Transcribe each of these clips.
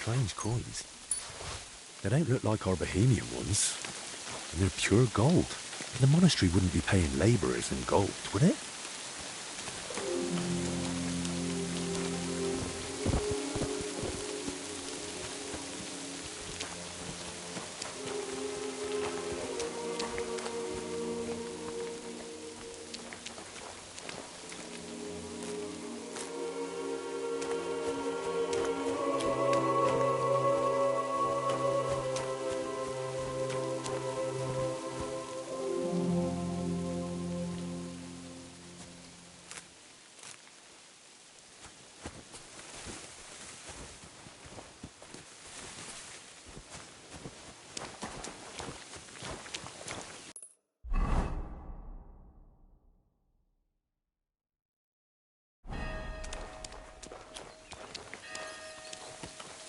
strange coins. They don't look like our Bohemian ones. And they're pure gold. The monastery wouldn't be paying labourers in gold, would it?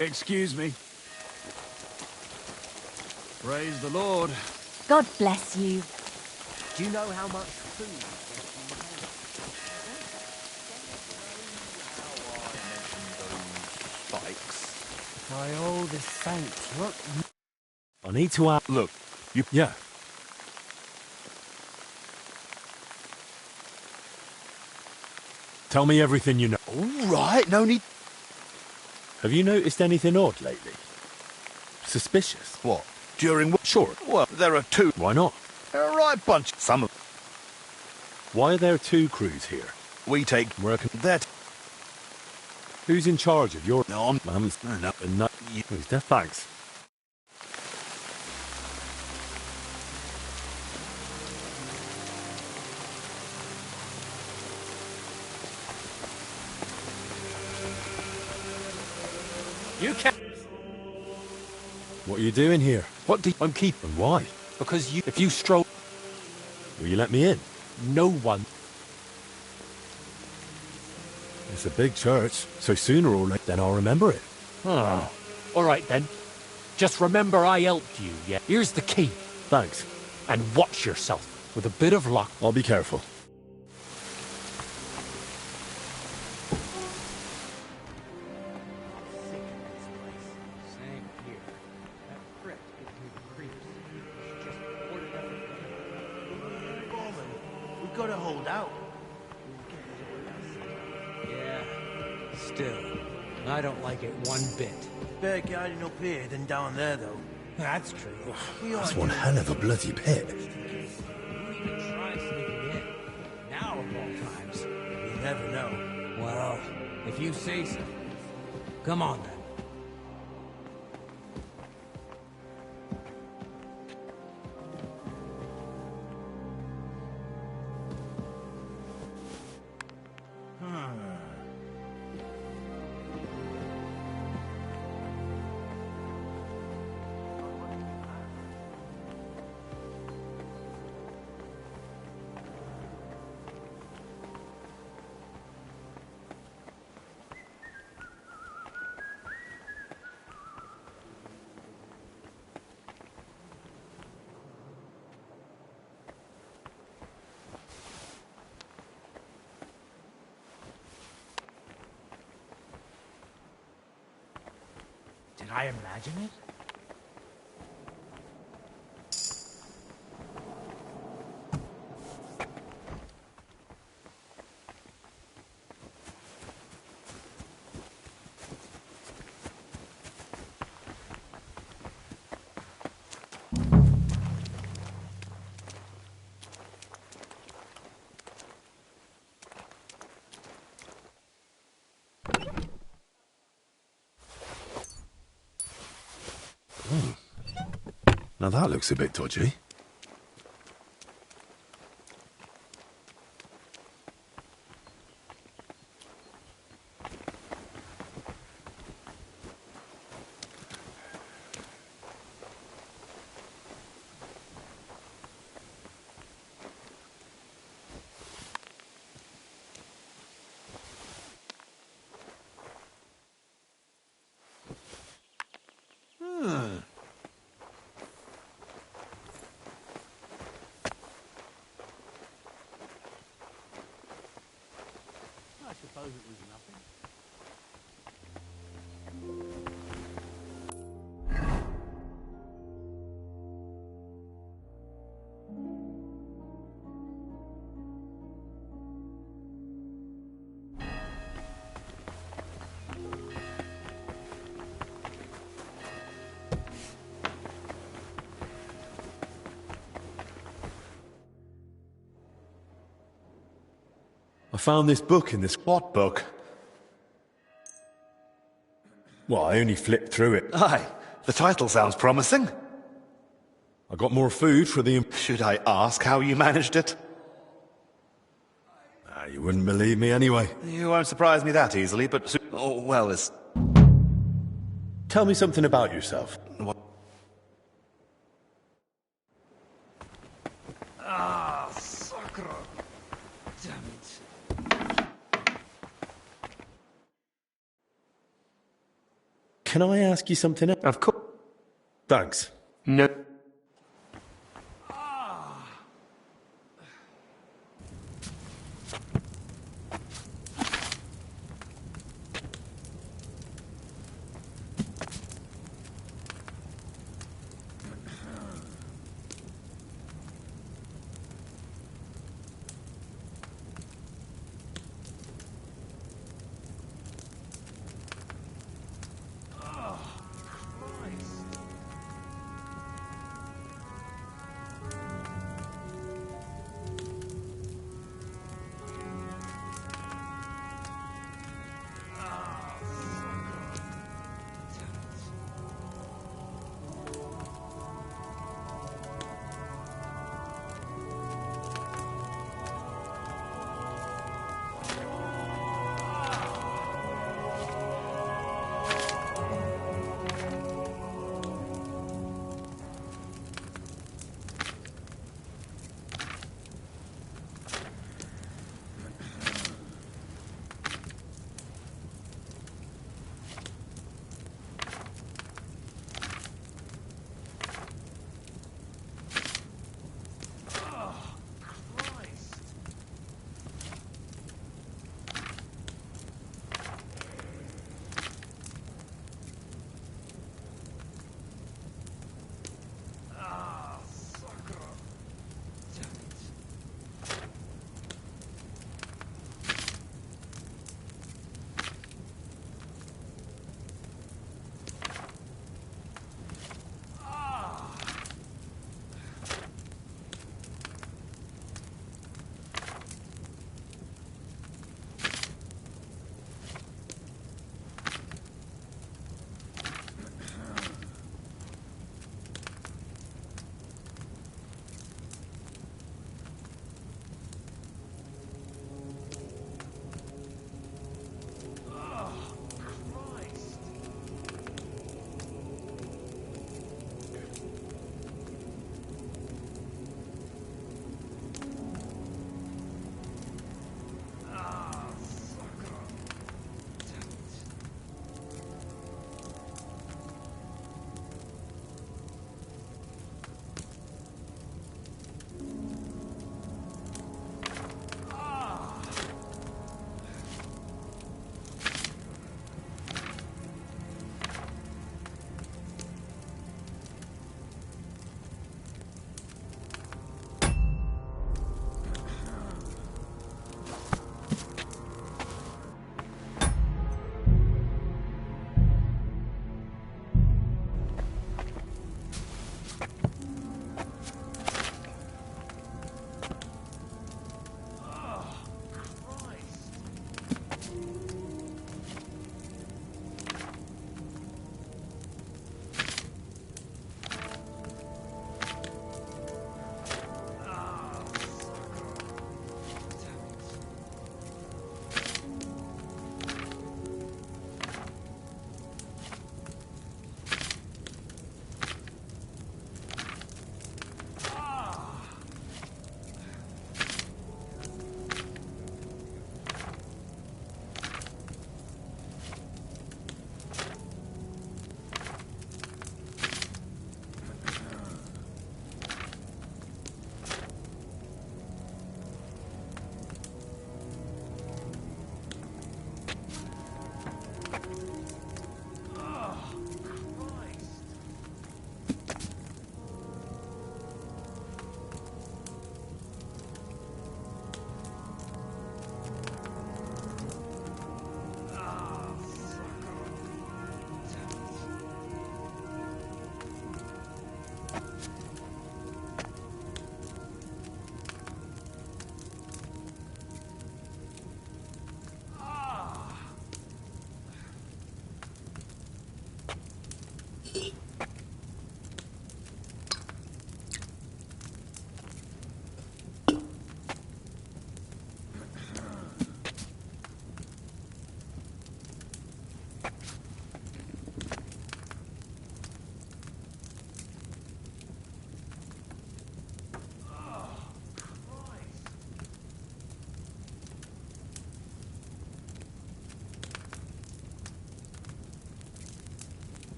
Excuse me. Praise the Lord. God bless you. Do you know how much food? Spikes. By all the saints, what? I need to ask... Look, you... Yeah. Tell me everything you know. All right, no need... Have you noticed anything odd lately? Suspicious? What? During what? Sure. Well, there are two. Why not? They're a right bunch. Some of... Why are there two crews here? We take work that. Who's in charge of your... No, I'm... Mum's... No. No. Who's that? Thanks. You can. What are you doing here? What do I'm keeping. Why? Because you, if you stroll, Will you let me in? no one. It's a big church, so sooner or later then I'll remember it. Oh. All right then. Just remember I helped you. Yeah. Here's the key, Thanks. and watch yourself. With a bit of luck. I'll be careful. We've got to hold out. Yeah. Still, I don't like it one bit. Better guiding up here than down there, though. That's true. That's one hell of a bloody pit. Who even tried sneaking in? Now of all times. You never know. Well, if you say so. Come on then. Did I imagine it? Now that looks a bit dodgy. I suppose it was nothing. found this book in this... What book? Well, I only flipped through it. Aye, the title sounds promising. I got more food for the... Should I ask how you managed it? You wouldn't believe me anyway. You won't surprise me that easily, but... Oh, well, it's... Tell me something about yourself. What? Ah, sacre. Damn it. Can I ask you something else? Of course. Thanks. No.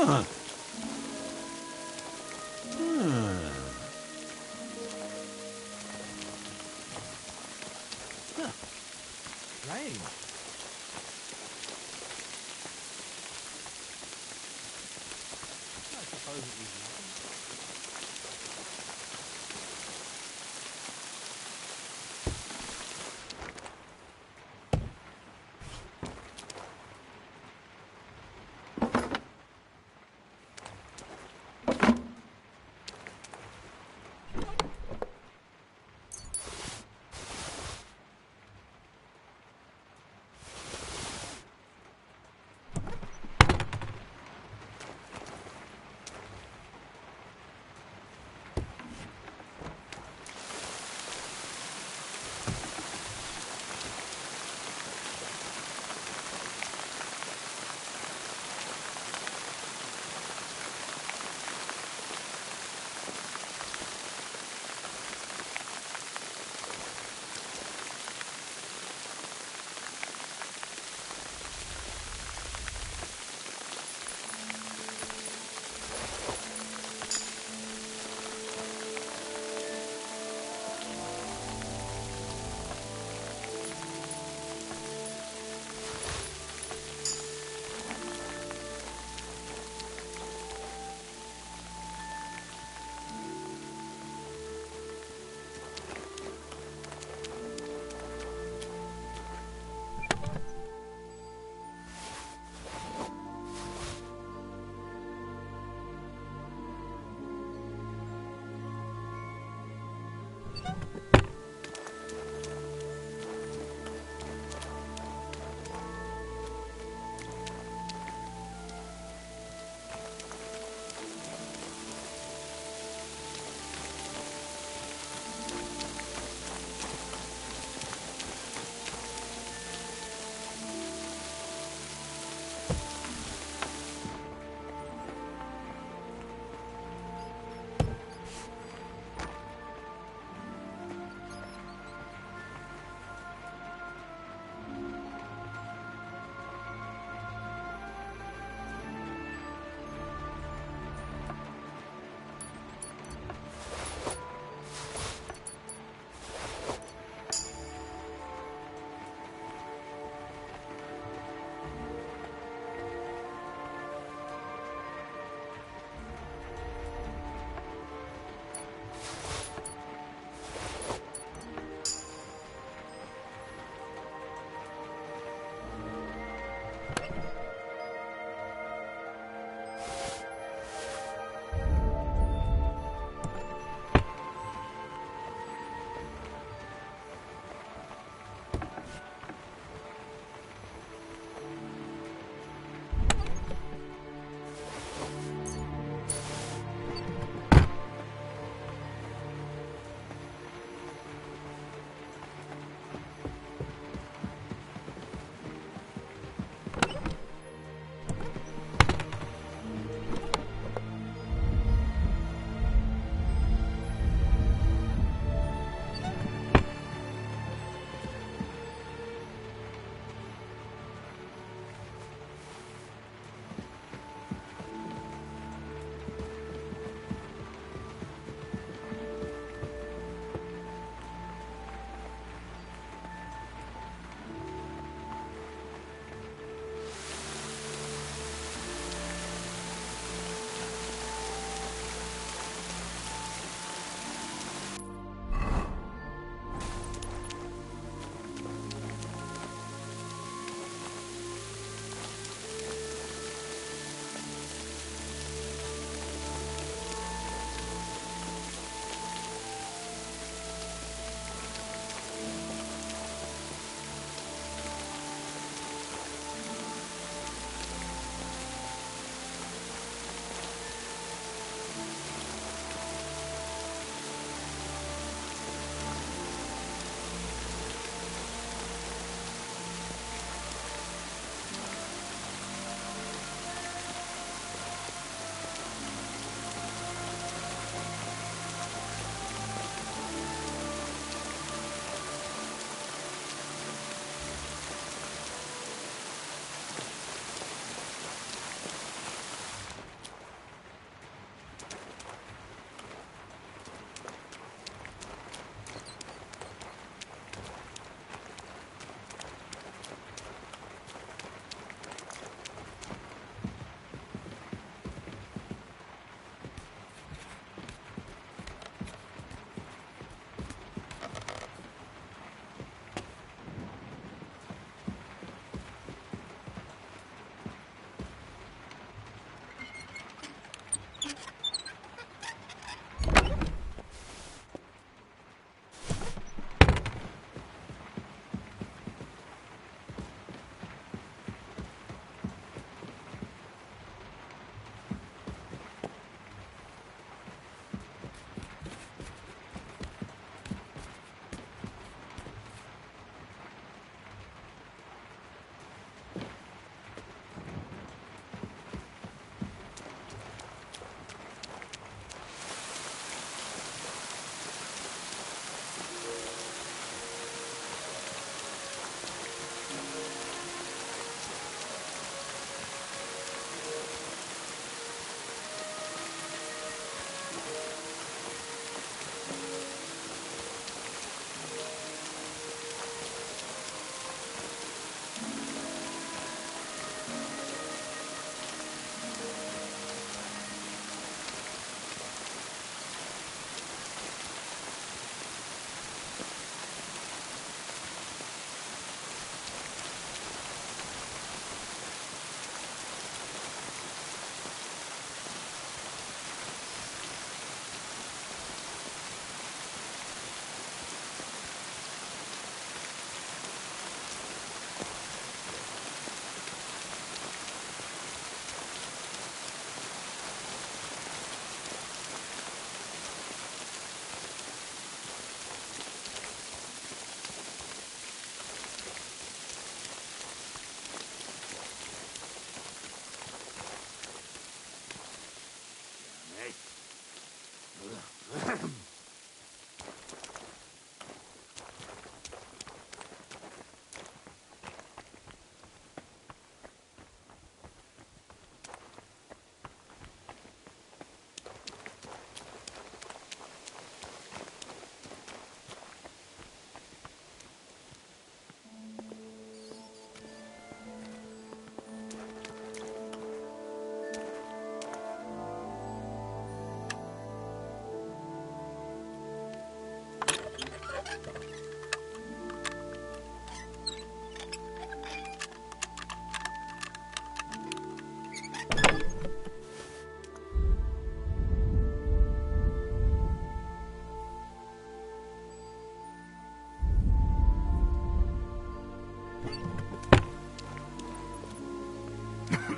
Rain. I suppose it was nothing.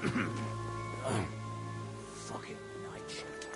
Fucking night shift.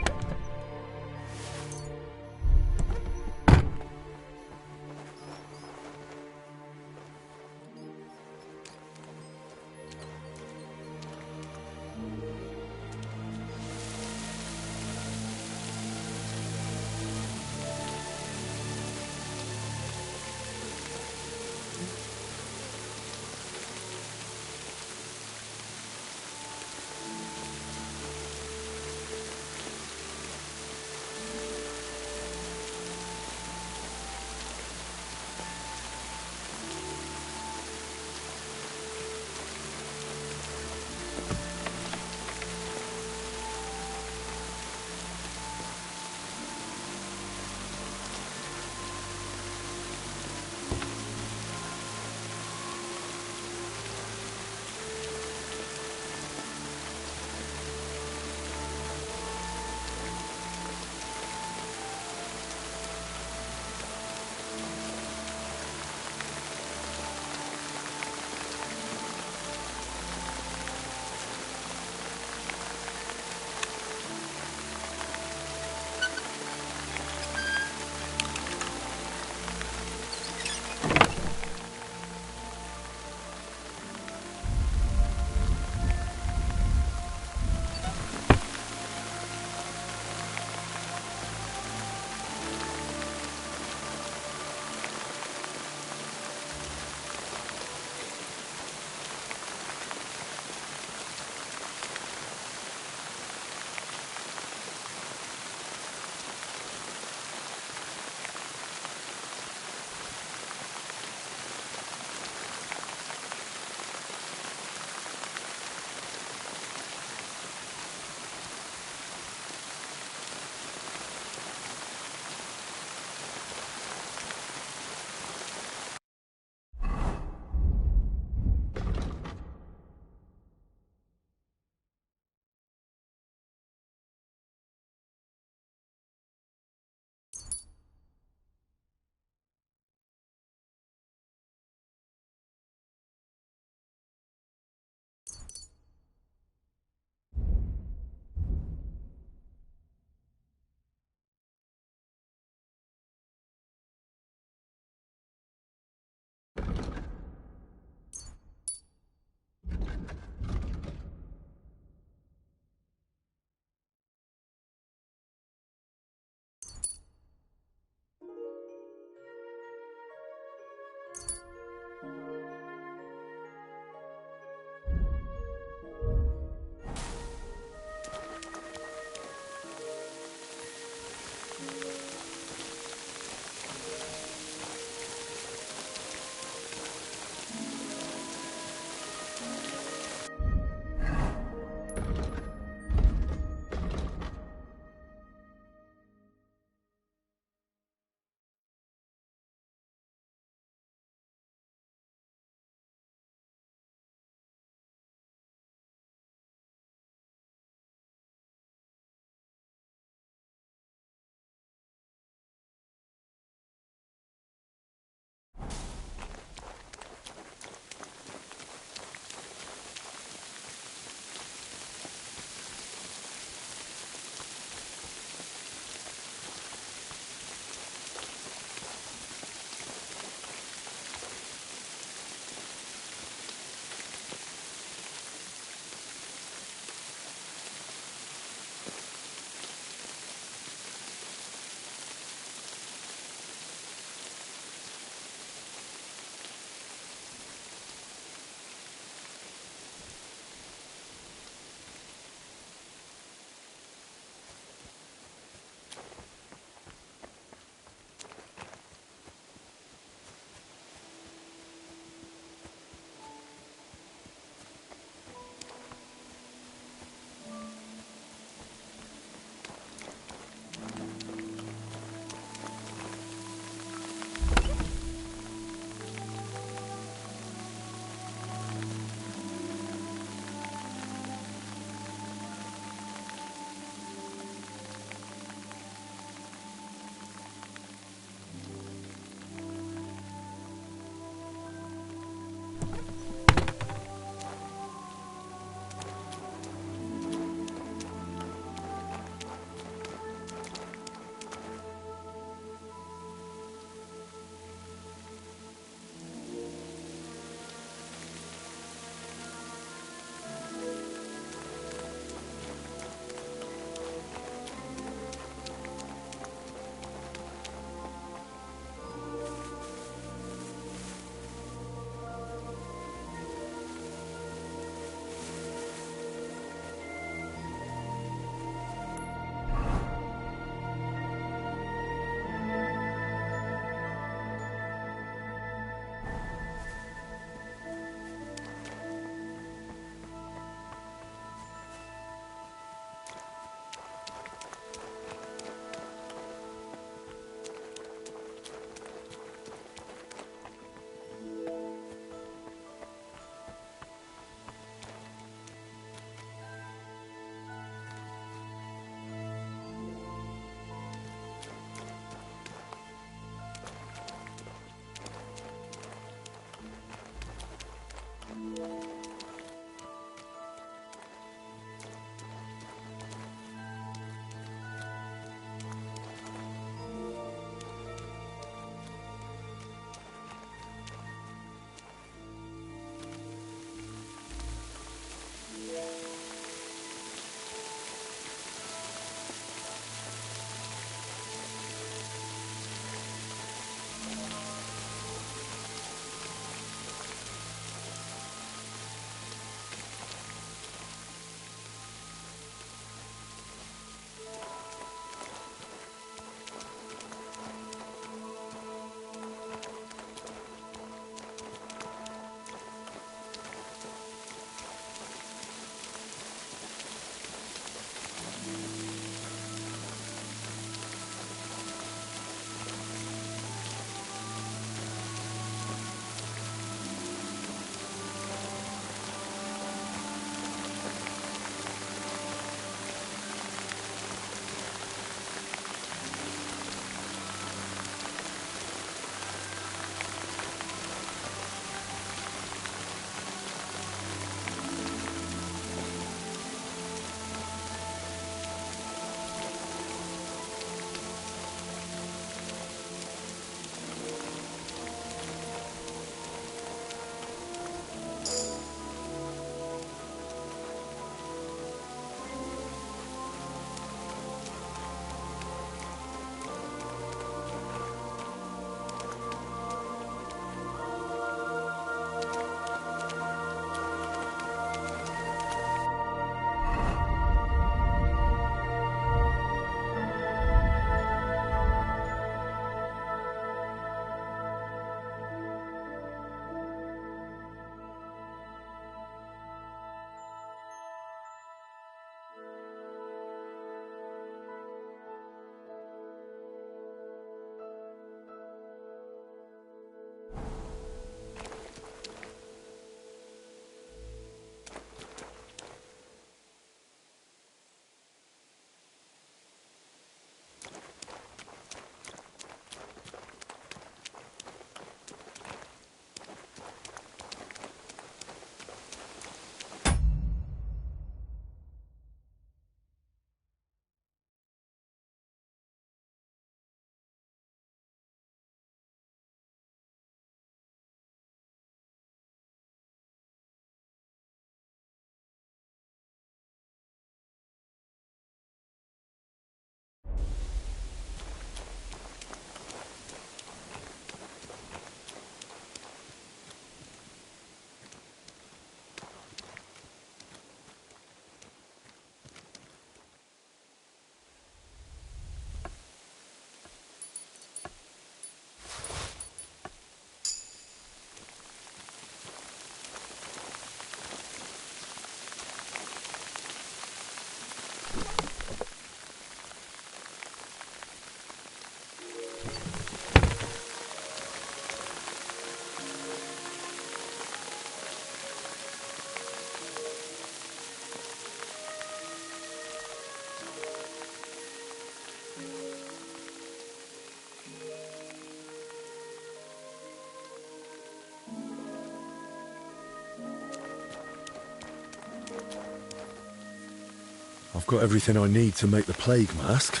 I've got everything I need to make the plague mask.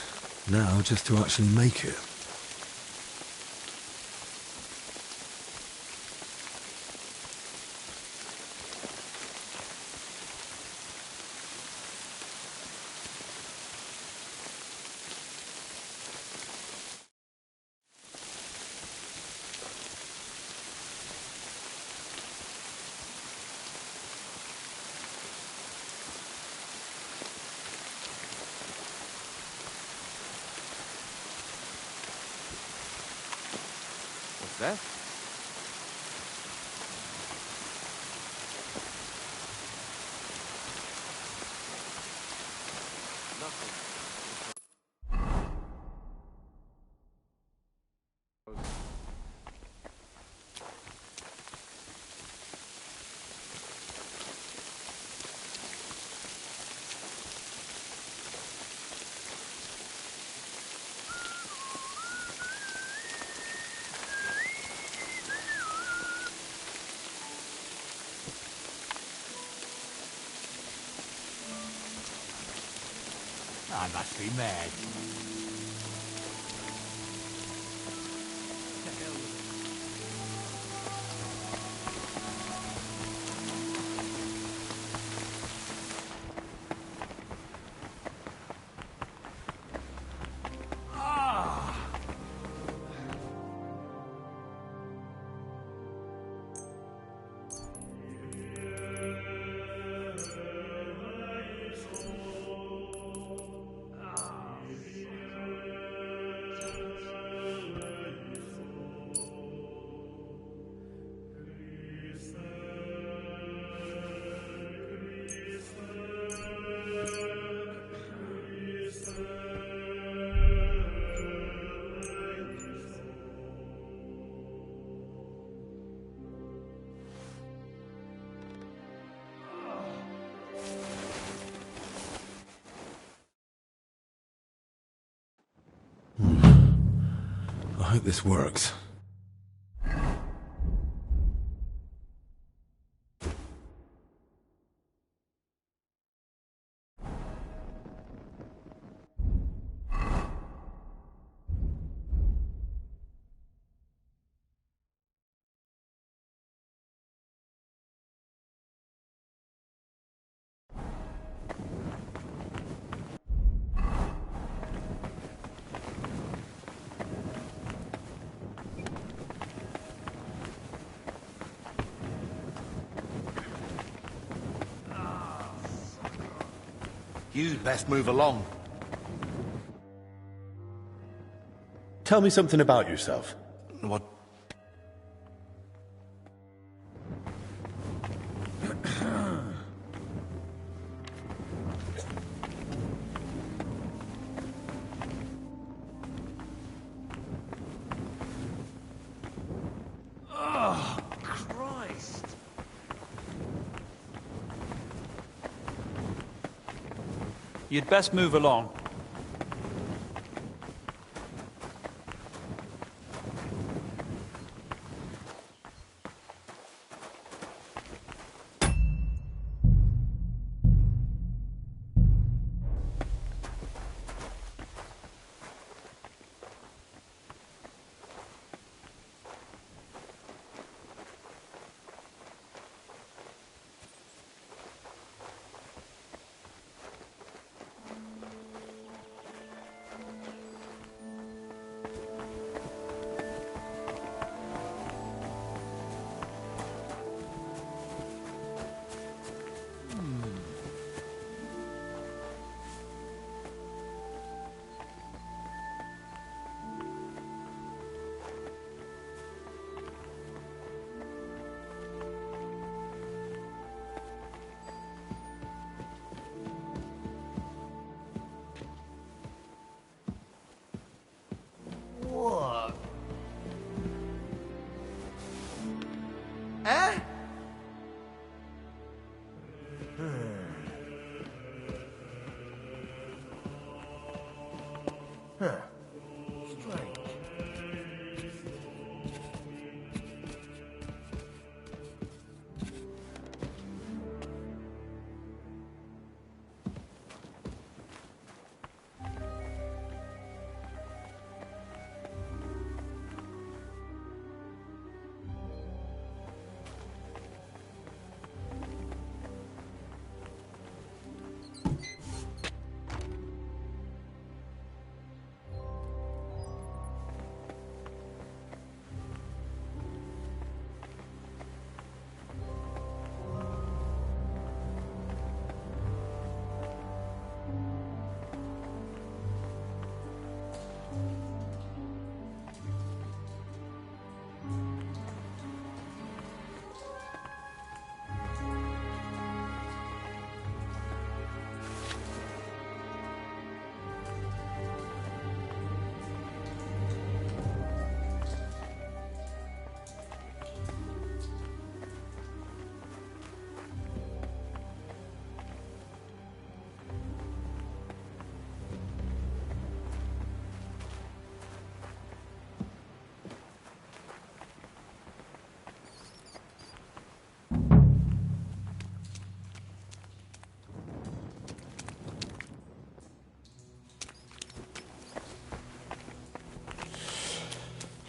Now, just to actually make it. What's that? I must be mad. I hope this works. You'd best move along. Tell me something about yourself. What? You'd best move along.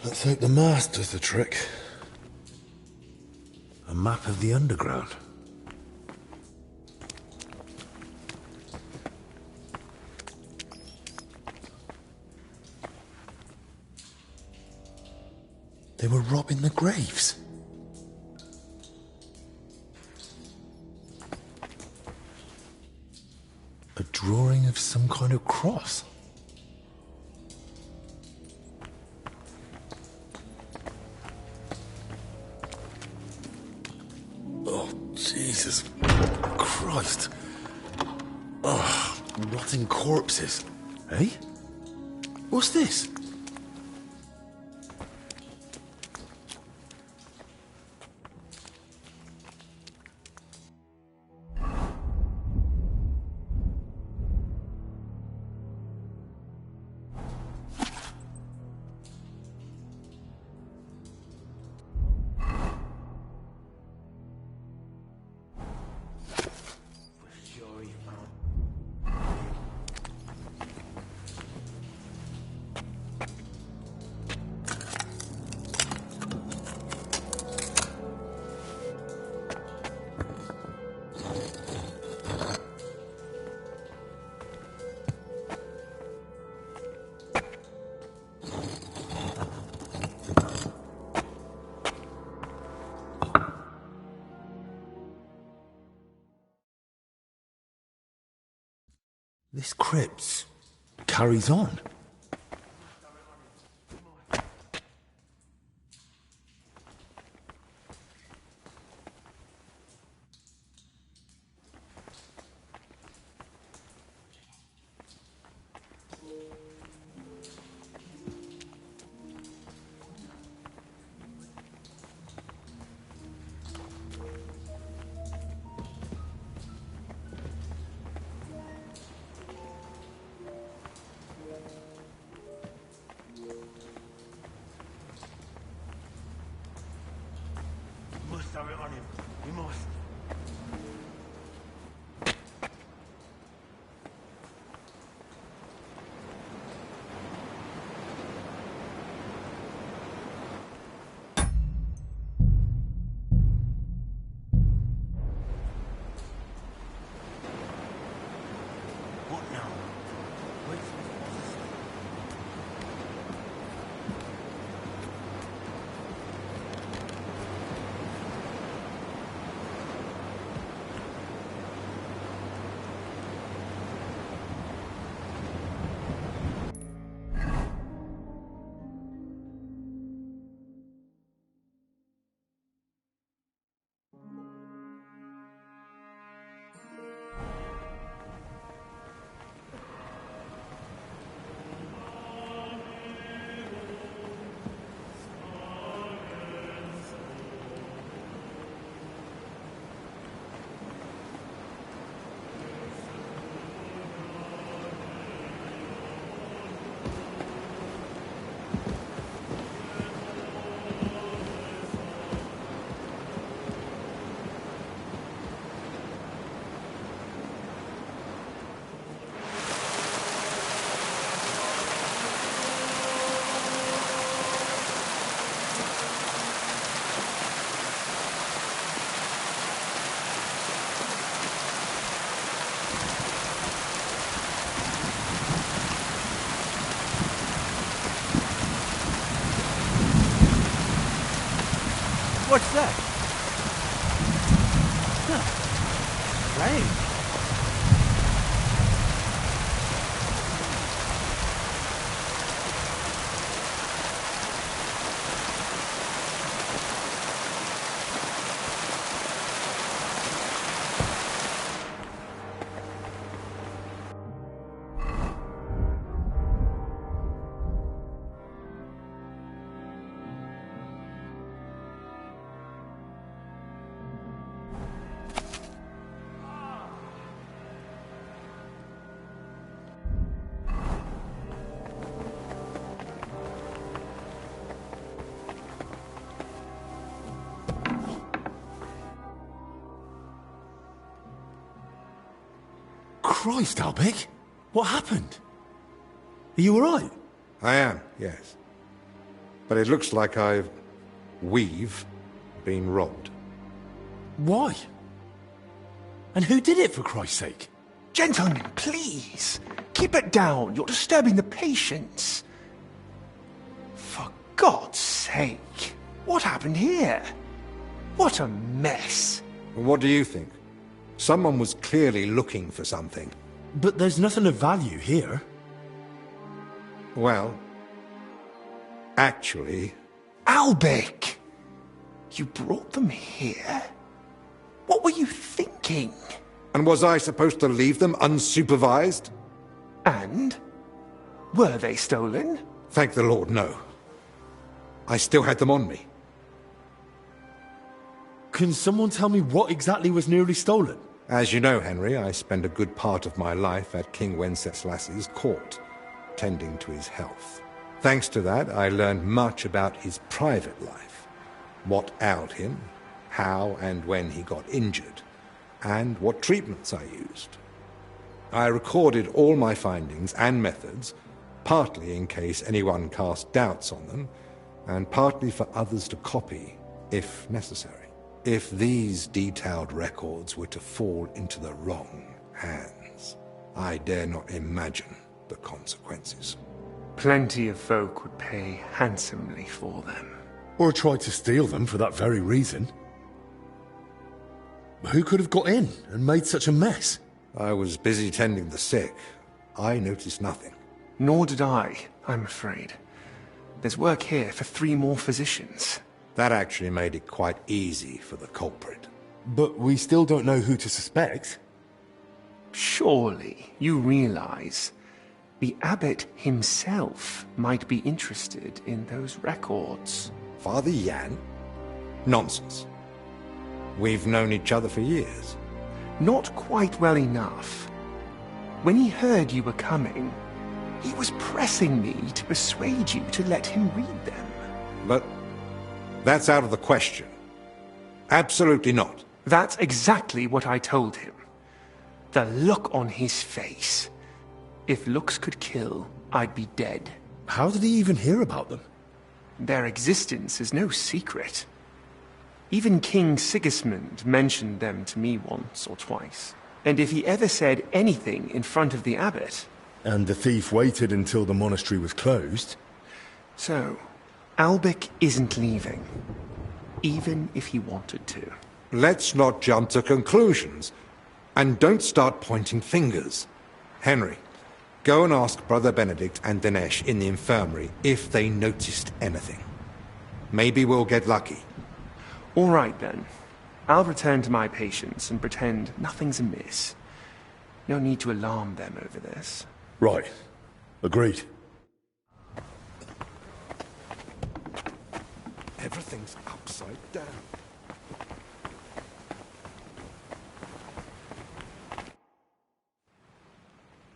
Let's hope the mast does the trick. A map of the underground. They were robbing the graves. A drawing of some kind of cross. Oh, Jesus Christ. Oh, rotting corpses. Eh? What's this? This crypt carries on. We must have it on him. We must. What now? Where's the What's that? Huh. Strange. Christ, Albig! What happened? Are you alright? I am, yes. But it looks like we've been robbed. Why? And who did it, for Christ's sake? Gentlemen, please! Keep it down. You're disturbing the patients. For God's sake, what happened here? What a mess. What do you think? Someone was clearly looking for something. But there's nothing of value here. Well, actually... Albic! You brought them here? What were you thinking? And was I supposed to leave them unsupervised? And? Were they stolen? Thank the Lord, no. I still had them on me. Can someone tell me what exactly was nearly stolen? As you know, Henry, I spent a good part of my life at King Wenceslas's court, tending to his health. Thanks to that, I learned much about his private life, what ailed him, how and when he got injured, and what treatments I used. I recorded all my findings and methods, partly in case anyone cast doubts on them, and partly for others to copy, if necessary. If these detailed records were to fall into the wrong hands, I dare not imagine the consequences. Plenty of folk would pay handsomely for them. Or tried to steal them for that very reason. Who could have got in and made such a mess? I was busy tending the sick. I noticed nothing. Nor did I, I'm afraid. There's work here for 3 more physicians. That actually made it quite easy for the culprit. But we still don't know who to suspect. Surely you realize the abbot himself might be interested in those records. Father Jan? Nonsense. We've known each other for years. Not quite well enough. When he heard you were coming, he was pressing me to persuade you to let him read them. But that's out of the question. Absolutely not. That's exactly what I told him. The look on his face. If looks could kill, I'd be dead. How did he even hear about them? Their existence is no secret. Even King Sigismund mentioned them to me once or twice. And if he ever said anything in front of the abbot... And the thief waited until the monastery was closed? So, Albic isn't leaving. Even if he wanted to. Let's not jump to conclusions. And don't start pointing fingers. Henry, go and ask Brother Benedict and Dinesh in the infirmary if they noticed anything. Maybe we'll get lucky. All right, then. I'll return to my patients and pretend nothing's amiss. No need to alarm them over this. Right. Agreed. Everything's upside down.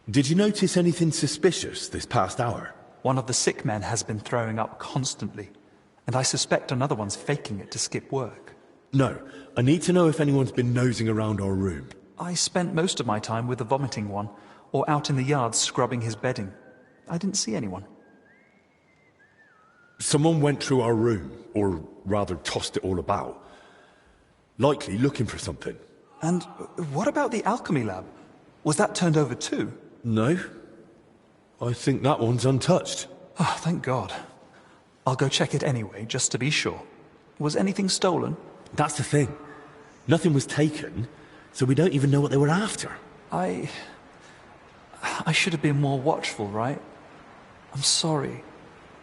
Did you notice anything suspicious this past hour? One of the sick men has been throwing up constantly, and I suspect another one's faking it to skip work. No. I need to know if anyone's been nosing around our room. I spent most of my time with the vomiting one, or out in the yard scrubbing his bedding. I didn't see anyone. Someone went through our room, or rather tossed it all about. Likely looking for something. And what about the alchemy lab? Was that turned over too? No. I think that one's untouched. Oh, thank God. I'll go check it anyway, just to be sure. Was anything stolen? That's the thing. Nothing was taken, so we don't even know what they were after. I should have been more watchful, right? I'm sorry.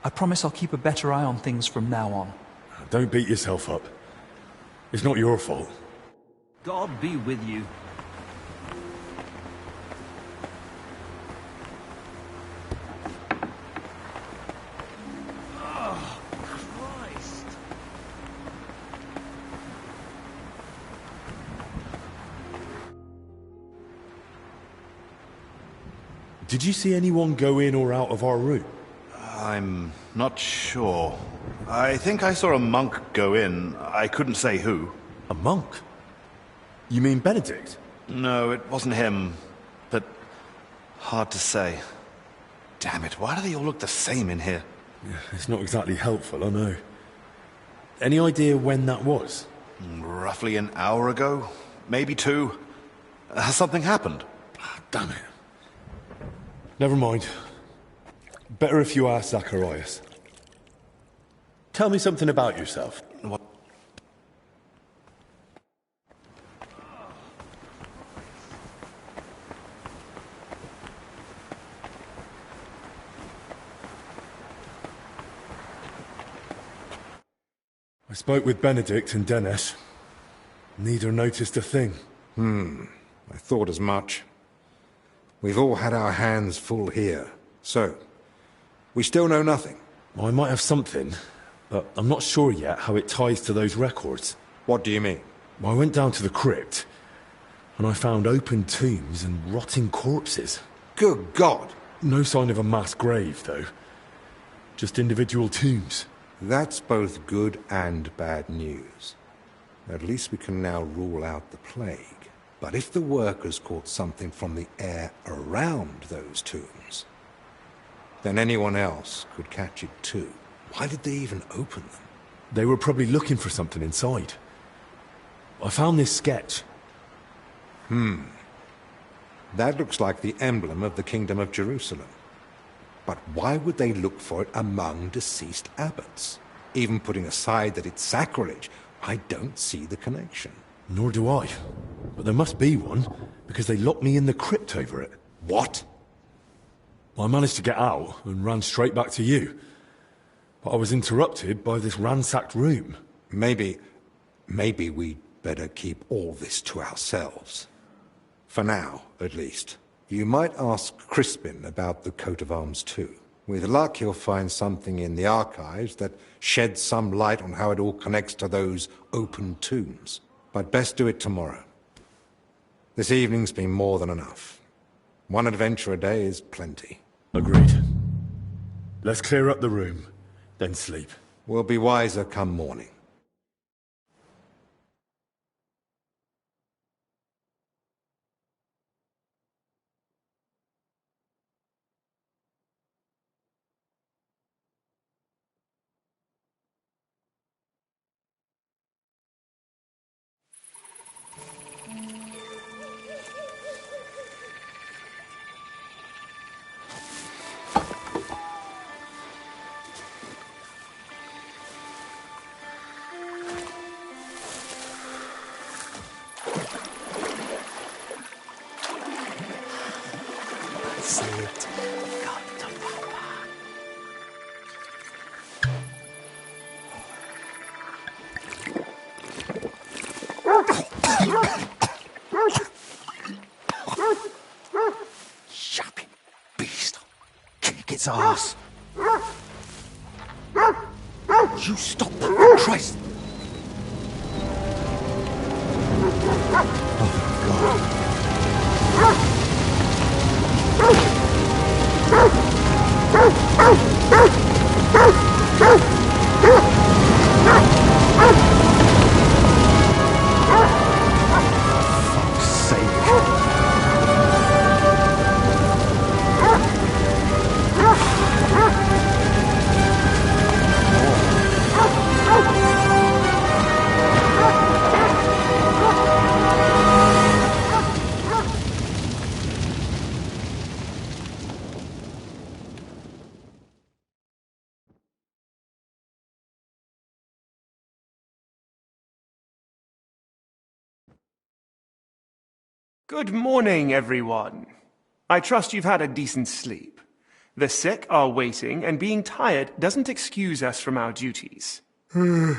I promise I'll keep a better eye on things from now on. Don't beat yourself up. It's not your fault. God be with you. Oh, Christ. Did you see anyone go in or out of our room? I'm not sure. I think I saw a monk go in. I couldn't say who. A monk? You mean Benedict? No, it wasn't him. But hard to say. Damn it, why do they all look the same in here? It's not exactly helpful, I know. Any idea when that was? Roughly an hour ago, maybe 2. Has something happened? Damn it. Never mind. Better if you ask Zacharias. Tell me something about yourself. What? I spoke with Benedict and Dennis. Neither noticed a thing. I thought as much. We've all had our hands full here. So, we still know nothing. I might have something, but I'm not sure yet how it ties to those records. What do you mean? I went down to the crypt, and I found open tombs and rotting corpses. Good God! No sign of a mass grave, though. Just individual tombs. That's both good and bad news. At least we can now rule out the plague. But if the workers caught something from the air around those tombs, then anyone else could catch it too. Why did they even open them? They were probably looking for something inside. I found this sketch. That looks like the emblem of the Kingdom of Jerusalem. But why would they look for it among deceased abbots? Even putting aside that it's sacrilege, I don't see the connection. Nor do I. But there must be one, because they locked me in the crypt over it. What? I managed to get out and ran straight back to you. But I was interrupted by this ransacked room. Maybe we'd better keep all this to ourselves. For now, at least. You might ask Crispin about the coat of arms too. With luck, he'll find something in the archives that sheds some light on how it all connects to those open tombs. But best do it tomorrow. This evening's been more than enough. One adventure a day is plenty. Agreed. Let's clear up the room, then sleep. We'll be wiser come morning. Yapping beast. Kick its ass. You stop that, Christ! Good morning, everyone. I trust you've had a decent sleep. The sick are waiting, and being tired doesn't excuse us from our duties. All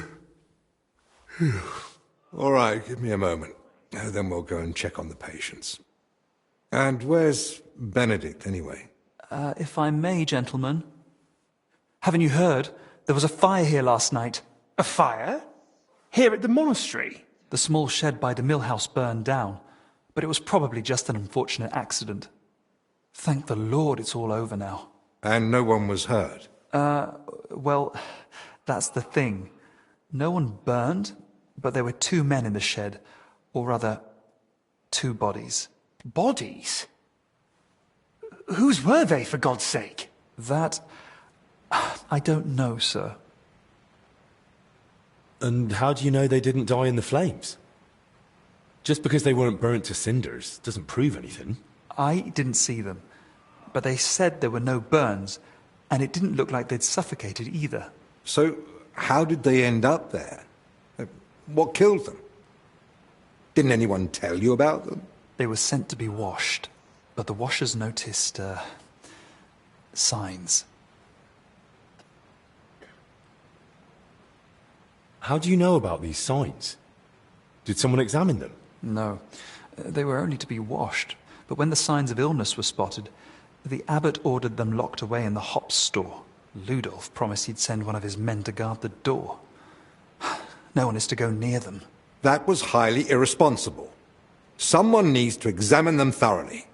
right, give me a moment. Then we'll go and check on the patients. And where's Benedict, anyway? If I may, gentlemen. Haven't you heard? There was a fire here last night. A fire? Here at the monastery? The small shed by the mill house burned down, but it was probably just an unfortunate accident. Thank the Lord it's all over now. And no one was hurt? Well, that's the thing. No one burned, but there were 2 men in the shed. Or rather, 2 bodies. Bodies? Whose were they, for God's sake? That... I don't know, sir. And how do you know they didn't die in the flames? Just because they weren't burnt to cinders doesn't prove anything. I didn't see them, but they said there were no burns, and it didn't look like they'd suffocated either. So, how did they end up there? What killed them? Didn't anyone tell you about them? They were sent to be washed, but the washers noticed, signs. How do you know about these signs? Did someone examine them? No, they were only to be washed, but when the signs of illness were spotted, the abbot ordered them locked away in the hops store. Ludolf promised he'd send one of his men to guard the door. No one is to go near them. That was highly irresponsible. Someone needs to examine them thoroughly.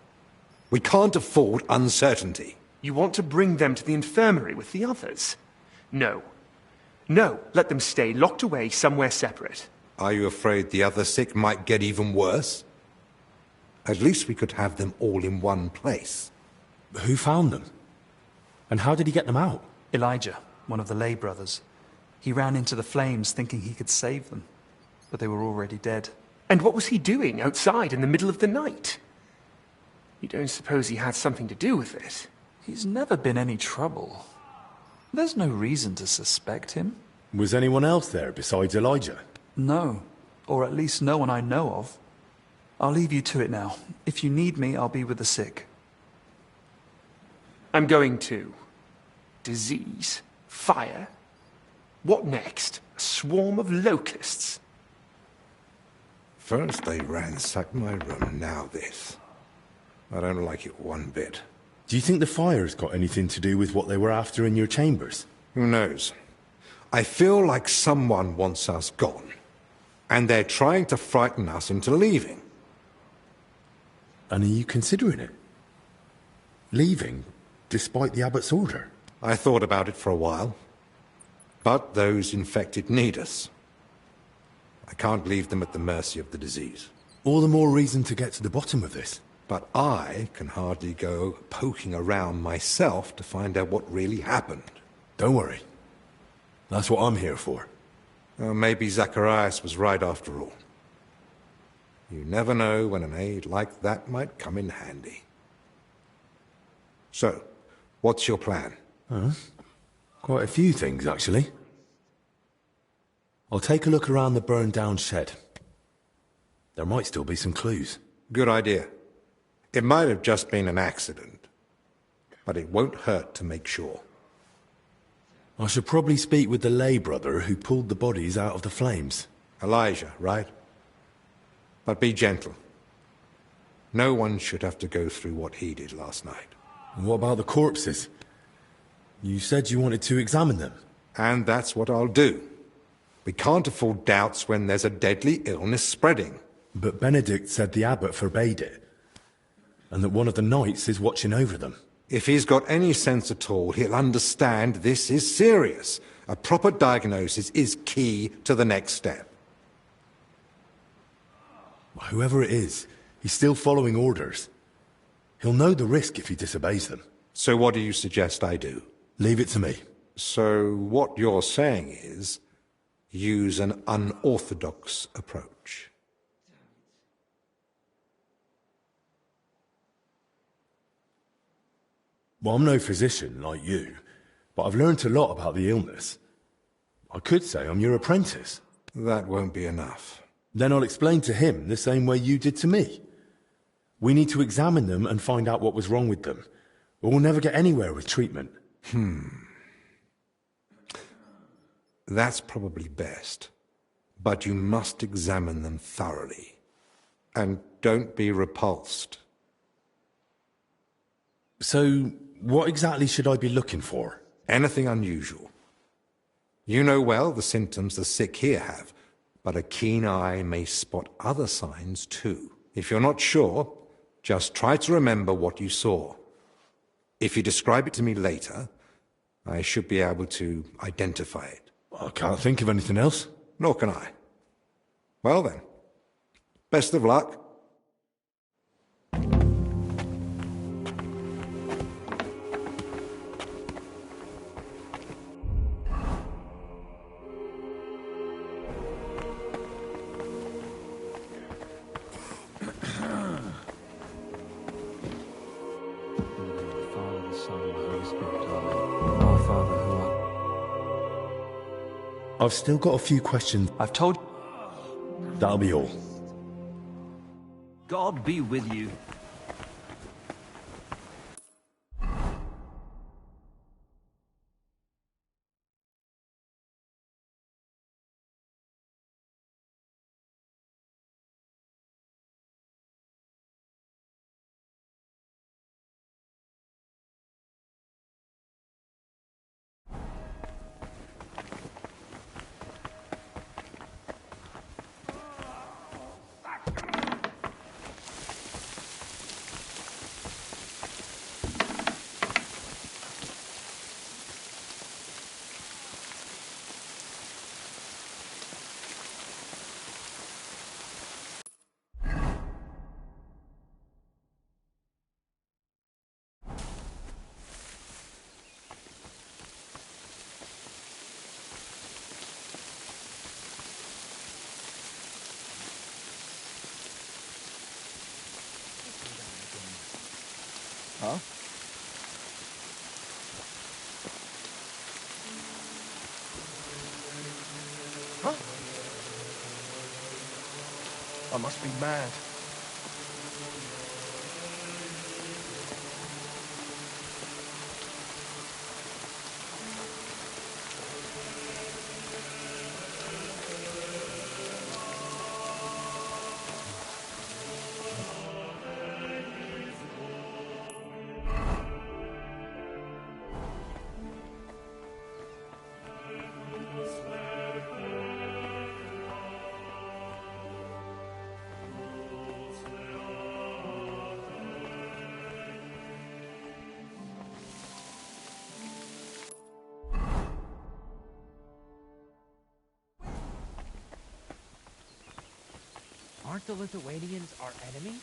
We can't afford uncertainty. You want to bring them to the infirmary with the others? No. No, let them stay locked away somewhere separate. Are you afraid the other sick might get even worse? At least we could have them all in one place. Who found them? And how did he get them out? Elijah, one of the lay brothers. He ran into the flames thinking he could save them, but they were already dead. And what was he doing outside in the middle of the night? You don't suppose he had something to do with it? He's never been any trouble. There's no reason to suspect him. Was anyone else there besides Elijah? No, or at least no one I know of. I'll leave you to it now. If you need me, I'll be with the sick. I'm going too. Disease? Fire? What next? A swarm of locusts? First they ransacked my room, now this. I don't like it one bit. Do you think the fire's got anything to do with what they were after in your chambers? Who knows? I feel like someone wants us gone. And they're trying to frighten us into leaving. And are you considering it? Leaving, despite the abbot's order? I thought about it for a while. But those infected need us. I can't leave them at the mercy of the disease. All the more reason to get to the bottom of this. But I can hardly go poking around myself to find out what really happened. Don't worry. That's what I'm here for. Maybe Zacharias was right after all. You never know when an aid like that might come in handy. So, what's your plan? Quite a few things, actually. I'll take a look around the burned-down shed. There might still be some clues. Good idea. It might have just been an accident, but it won't hurt to make sure. I should probably speak with the lay brother who pulled the bodies out of the flames. Elijah, right? But be gentle. No one should have to go through what he did last night. And what about the corpses? You said you wanted to examine them. And that's what I'll do. We can't afford doubts when there's a deadly illness spreading. But Benedict said the abbot forbade it, and that one of the knights is watching over them. If he's got any sense at all, he'll understand this is serious. A proper diagnosis is key to the next step. Whoever it is, he's still following orders. He'll know the risk if he disobeys them. So what do you suggest I do? Leave it to me. So what you're saying is, use an unorthodox approach. Well, I'm no physician like you, but I've learnt a lot about the illness. I could say I'm your apprentice. That won't be enough. Then I'll explain to him the same way you did to me. We need to examine them and find out what was wrong with them, or we'll never get anywhere with treatment. That's probably best. But you must examine them thoroughly. And don't be repulsed. So, what exactly should I be looking for? Anything unusual. You know well the symptoms the sick here have, but a keen eye may spot other signs too. If you're not sure, just try to remember what you saw. If you describe it to me later, I should be able to identify it. I can't think of anything else. Nor can I. Well then, best of luck. Our Father who art... I've still got a few questions. I've told... That'll be all. God be with you. Huh? Huh? I must be mad. Aren't the Lithuanians our enemies?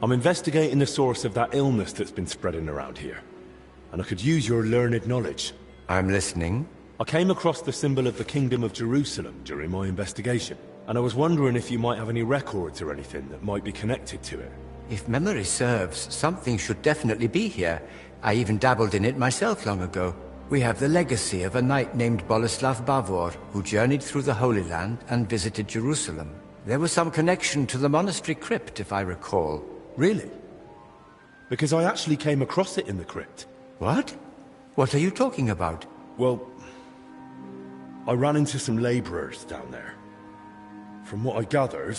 I'm investigating the source of that illness that's been spreading around here. And I could use your learned knowledge. I'm listening. I came across the symbol of the Kingdom of Jerusalem during my investigation. And I was wondering if you might have any records or anything that might be connected to it. If memory serves, something should definitely be here. I even dabbled in it myself long ago. We have the legacy of a knight named Boleslav Bavor, who journeyed through the Holy Land and visited Jerusalem. There was some connection to the monastery crypt, if I recall. Really? Because I actually came across it in the crypt. What? What are you talking about? Well, I ran into some laborers down there. From what I gathered,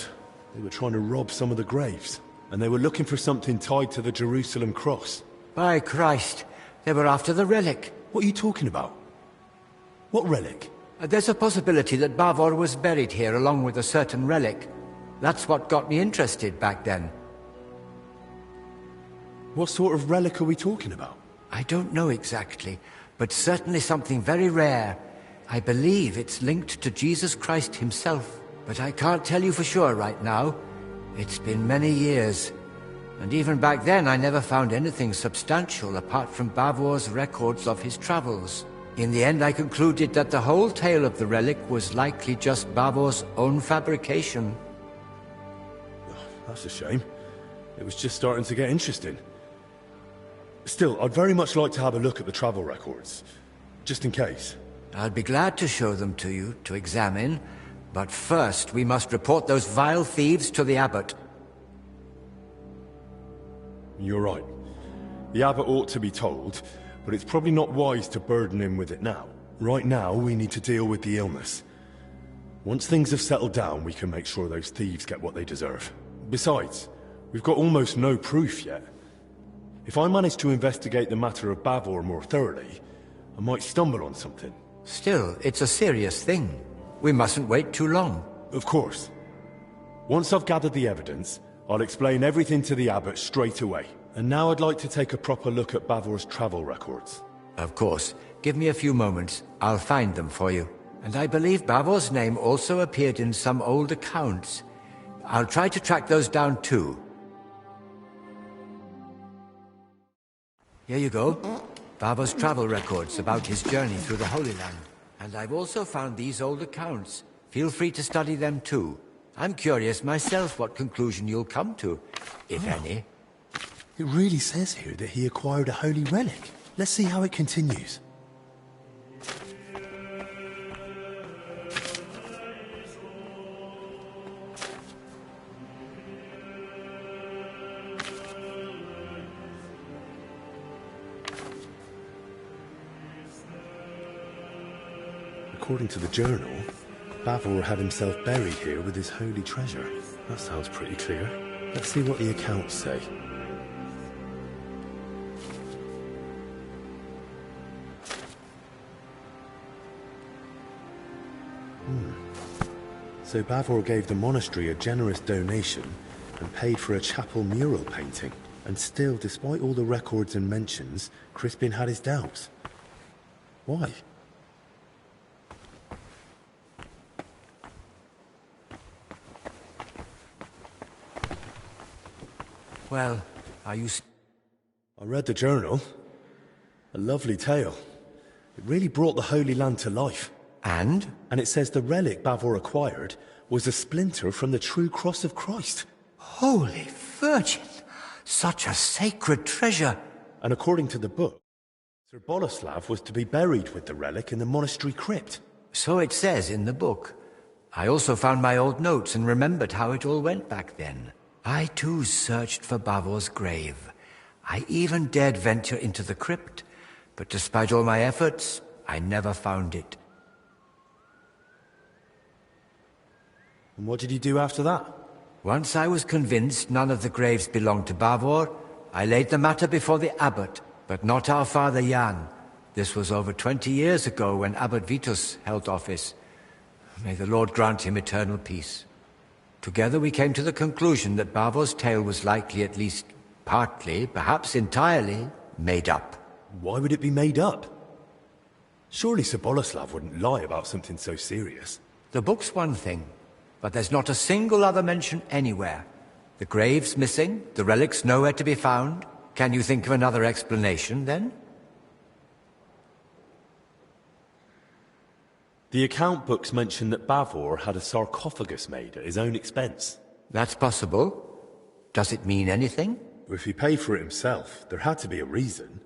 they were trying to rob some of the graves, and they were looking for something tied to the Jerusalem cross. By Christ, they were after the relic. What are you talking about? What relic? There's a possibility that Bavor was buried here along with a certain relic. That's what got me interested back then. What sort of relic are we talking about? I don't know exactly, but certainly something very rare. I believe it's linked to Jesus Christ himself, but I can't tell you for sure right now. It's been many years, and even back then I never found anything substantial apart from Bavor's records of his travels. In the end I concluded that the whole tale of the relic was likely just Bavor's own fabrication. Oh, that's a shame. It was just starting to get interesting. Still, I'd very much like to have a look at the travel records, just in case. I'll be glad to show them to you, to examine. But first, we must report those vile thieves to the abbot. You're right. The abbot ought to be told, but it's probably not wise to burden him with it now. Right now, we need to deal with the illness. Once things have settled down, we can make sure those thieves get what they deserve. Besides, we've got almost no proof yet. If I manage to investigate the matter of Bavor more thoroughly, I might stumble on something. Still, it's a serious thing. We mustn't wait too long. Of course. Once I've gathered the evidence, I'll explain everything to the abbot straight away. And now I'd like to take a proper look at Bavor's travel records. Of course. Give me a few moments. I'll find them for you. And I believe Bavor's name also appeared in some old accounts. I'll try to track those down too. Here you go. Bavor's travel records about his journey through the Holy Land. And I've also found these old accounts. Feel free to study them too. I'm curious myself what conclusion you'll come to, if any. It really says here that he acquired a holy relic. Let's see how it continues. According to the journal, Bavor had himself buried here with his holy treasure. That sounds pretty clear. Let's see what the accounts say. So Bavor gave the monastery a generous donation and paid for a chapel mural painting. And still, despite all the records and mentions, Crispin had his doubts. Why? Well, are you... I read the journal. A lovely tale. It really brought the Holy Land to life. And? And it says the relic Bavor acquired was a splinter from the true cross of Christ. Holy Virgin! Such a sacred treasure! And according to the book, Sir Boleslav was to be buried with the relic in the monastery crypt. So it says in the book. I also found my old notes and remembered how it all went back then. I too searched for Bavor's grave. I even dared venture into the crypt, but despite all my efforts, I never found it. And what did you do after that? Once I was convinced none of the graves belonged to Bavor, I laid the matter before the abbot, but not our father Jan. This was over 20 years ago when Abbot Vitus held office. May the Lord grant him eternal peace. Together we came to the conclusion that Bavor's tale was likely at least partly, perhaps entirely, made up. Why would it be made up? Surely Sir Boleslav wouldn't lie about something so serious. The book's one thing, but there's not a single other mention anywhere. The grave's missing, the relic's nowhere to be found. Can you think of another explanation, then? The account books mention that Bavor had a sarcophagus made at his own expense. That's possible. Does it mean anything? If he paid for it himself, there had to be a reason.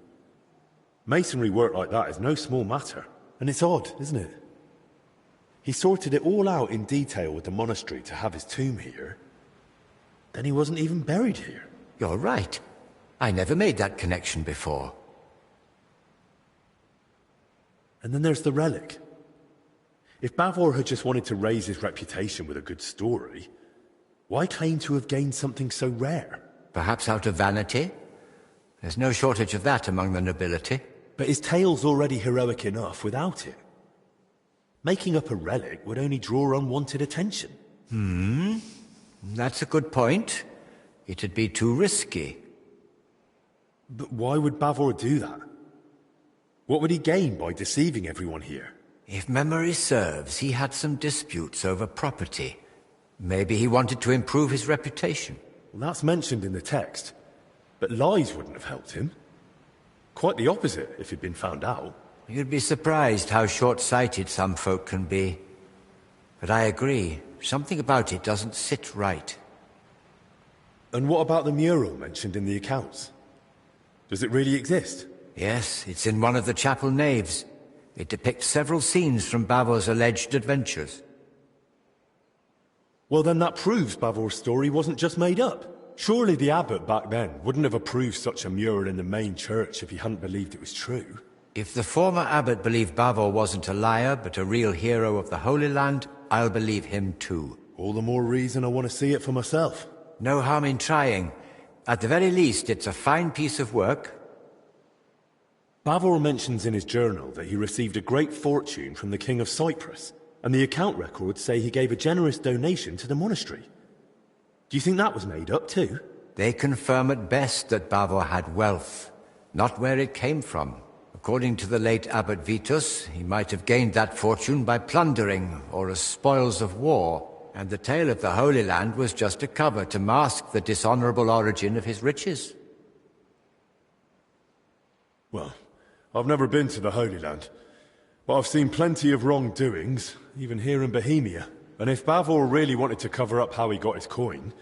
Masonry work like that is no small matter. And it's odd, isn't it? He sorted it all out in detail with the monastery to have his tomb here. Then he wasn't even buried here. You're right. I never made that connection before. And then there's the relic. If Bavor had just wanted to raise his reputation with a good story, why claim to have gained something so rare? Perhaps out of vanity? There's no shortage of that among the nobility. But his tale's already heroic enough without it. Making up a relic would only draw unwanted attention. That's a good point. It'd be too risky. But why would Bavor do that? What would he gain by deceiving everyone here? If memory serves, he had some disputes over property. Maybe he wanted to improve his reputation. Well, that's mentioned in the text. But lies wouldn't have helped him. Quite the opposite, if he'd been found out. You'd be surprised how short-sighted some folk can be. But I agree. Something about it doesn't sit right. And what about the mural mentioned in the accounts? Does it really exist? Yes, it's in one of the chapel naves. It depicts several scenes from Bavor's alleged adventures. Well, then that proves Bavor's story wasn't just made up. Surely the abbot back then wouldn't have approved such a mural in the main church if he hadn't believed it was true. If the former abbot believed Bavor wasn't a liar, but a real hero of the Holy Land, I'll believe him too. All the more reason I want to see it for myself. No harm in trying. At the very least, it's a fine piece of work. Bavor mentions in his journal that he received a great fortune from the King of Cyprus, and the account records say he gave a generous donation to the monastery. Do you think that was made up too? They confirm at best that Bavor had wealth, not where it came from. According to the late Abbot Vitus, he might have gained that fortune by plundering or as spoils of war, and the tale of the Holy Land was just a cover to mask the dishonorable origin of his riches. Well, I've never been to the Holy Land, but I've seen plenty of wrongdoings, even here in Bohemia. And if Bavor really wanted to cover up how he got his coin,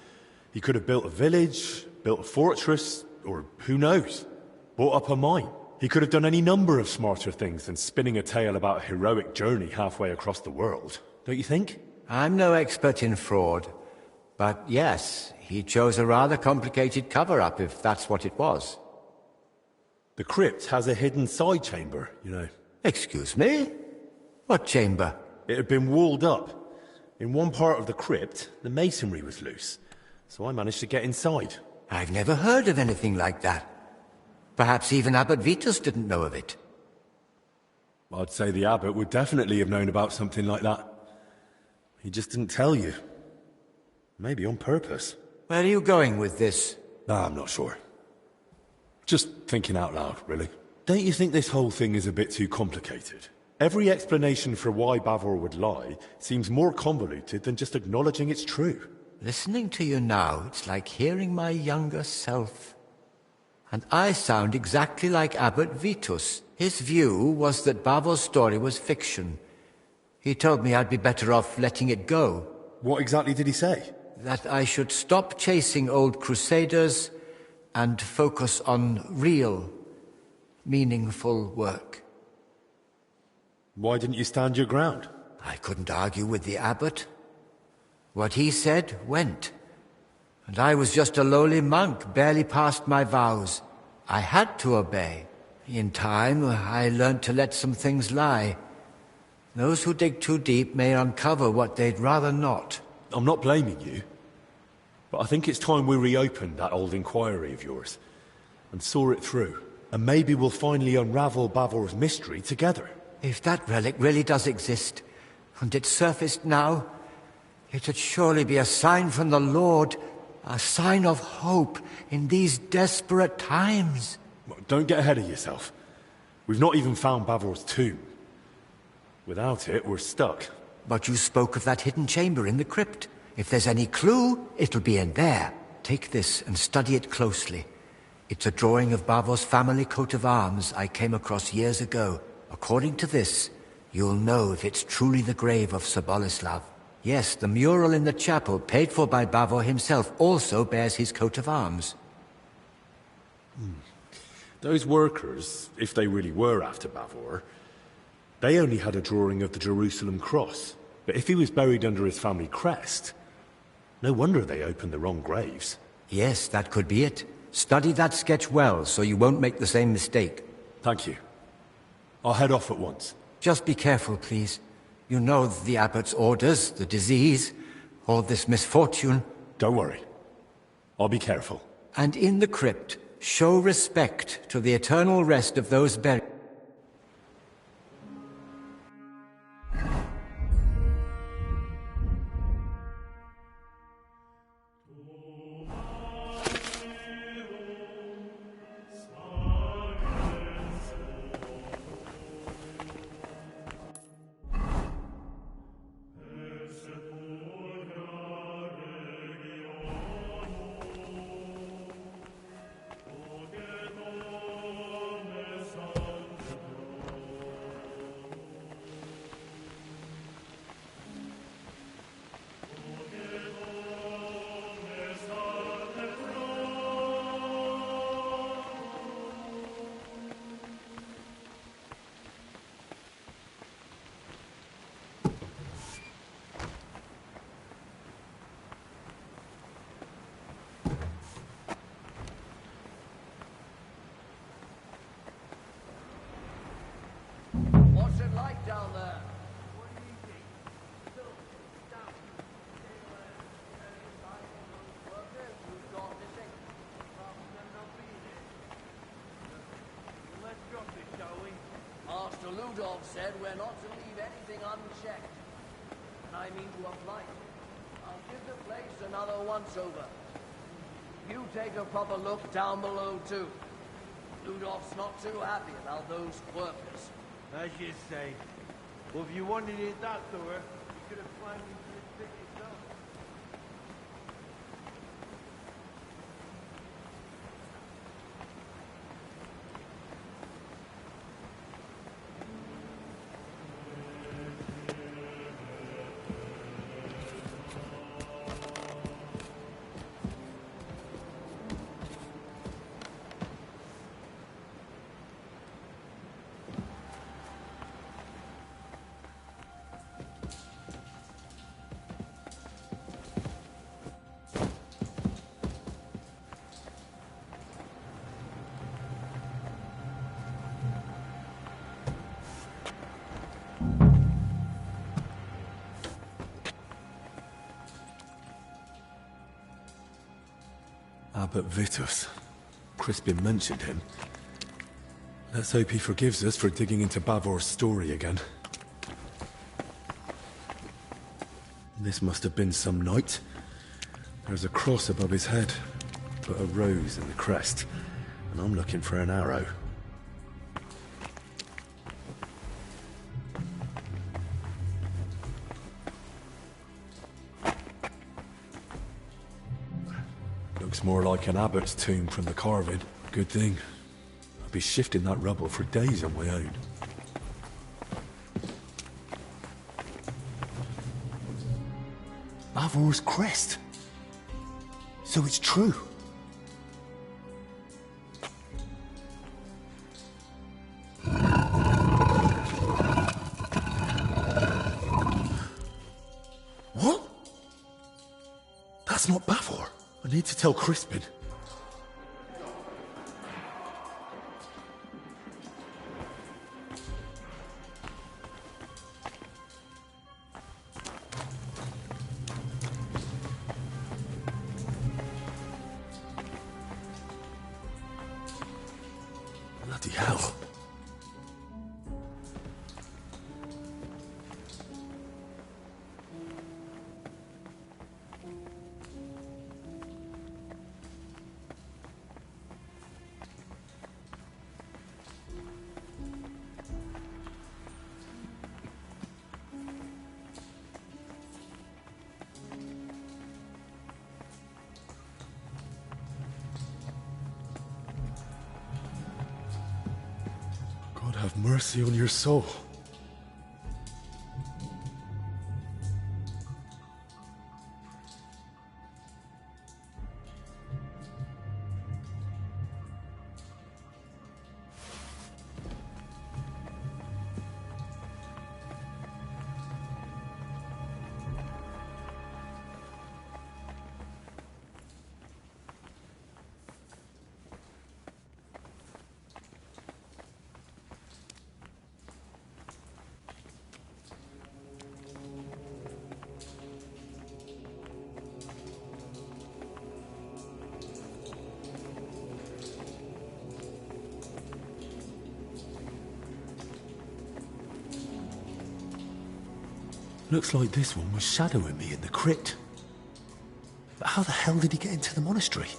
he could have built a village, built a fortress, or who knows, bought up a mine. He could have done any number of smarter things than spinning a tale about a heroic journey halfway across the world, don't you think? I'm no expert in fraud, but yes, he chose a rather complicated cover-up if that's what it was. The crypt has a hidden side chamber, you know. Excuse me? What chamber? It had been walled up. In one part of the crypt, the masonry was loose, so I managed to get inside. I've never heard of anything like that. Perhaps even Abbot Vitus didn't know of it. I'd say the abbot would definitely have known about something like that. He just didn't tell you. Maybe on purpose. Where are you going with this? I'm not sure. Just thinking out loud, really. Don't you think this whole thing is a bit too complicated? Every explanation for why Bavor would lie seems more convoluted than just acknowledging it's true. Listening to you now, it's like hearing my younger self. And I sound exactly like Abbot Vitus. His view was that Bavor's story was fiction. He told me I'd be better off letting it go. What exactly did he say? That I should stop chasing old crusaders and focus on real, meaningful work. Why didn't you stand your ground? I couldn't argue with the abbot. What he said went. And I was just a lowly monk, barely past my vows. I had to obey. In time, I learned to let some things lie. Those who dig too deep may uncover what they'd rather not. I'm not blaming you, but I think it's time we reopened that old inquiry of yours and saw it through. And maybe we'll finally unravel Bavor's mystery together. If that relic really does exist, and it's surfaced now, it'd surely be a sign from the Lord, a sign of hope in these desperate times. Don't get ahead of yourself. We've not even found Bavor's tomb. Without it, we're stuck. But you spoke of that hidden chamber in the crypt. If there's any clue, it'll be in there. Take this and study it closely. It's a drawing of Bavor's family coat of arms I came across years ago. According to this, you'll know if it's truly the grave of Sir Boleslav. Yes, the mural in the chapel, paid for by Bavor himself, also bears his coat of arms. Those workers, if they really were after Bavor, they only had a drawing of the Jerusalem cross. But if he was buried under his family crest, no wonder they opened the wrong graves. Yes, that could be it. Study that sketch well, so you won't make the same mistake. Thank you. I'll head off at once. Just be careful, please. You know the abbot's orders, the disease, all this misfortune. Don't worry. I'll be careful. And in the crypt, show respect to the eternal rest of those buried. Ludov said we're not to leave anything unchecked. And I mean to apply it. I'll give the place another once-over. You take a proper look down below, too. Ludov's not too happy about those workers. As you say. Well, if you wanted it that door, you could have climbed into the stick yourself. Abbot Vitus. Crispin mentioned him. Let's hope he forgives us for digging into Bavor's story again. This must have been some night. There's a cross above his head, but a rose in the crest, and I'm looking for an arrow. Looks more like an abbot's tomb from the carving. Good thing. I'll be shifting that rubble for days on my own. Bavor's crest. So it's true. What? That's not Bavor. I need to tell Crispin. Bloody hell. God have mercy on your soul. Looks like this one was shadowing me in the crypt. But how the hell did he get into the monastery?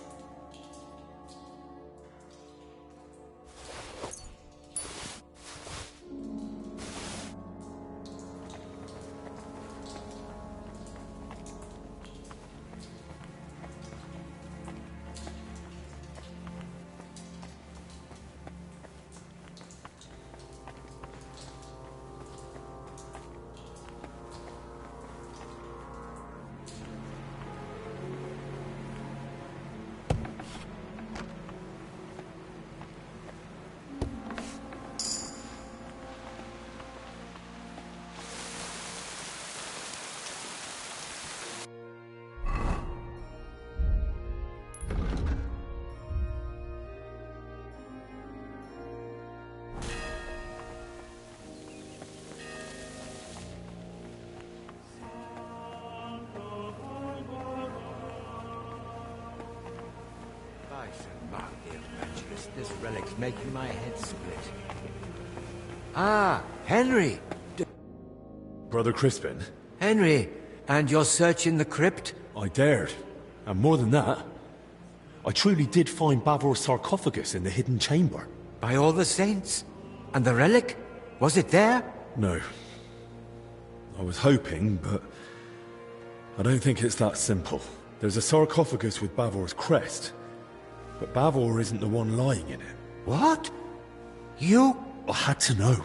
This relic's making my head split. Ah, Henry. Brother Crispin? Henry, and your search in the crypt? I dared. And more than that, I truly did find Bavor's sarcophagus in the hidden chamber. By all the saints? And the relic? Was it there? No. I was hoping, but I don't think it's that simple. There's a sarcophagus with Bavor's crest, but Bavor isn't the one lying in it. What? You? I had to know.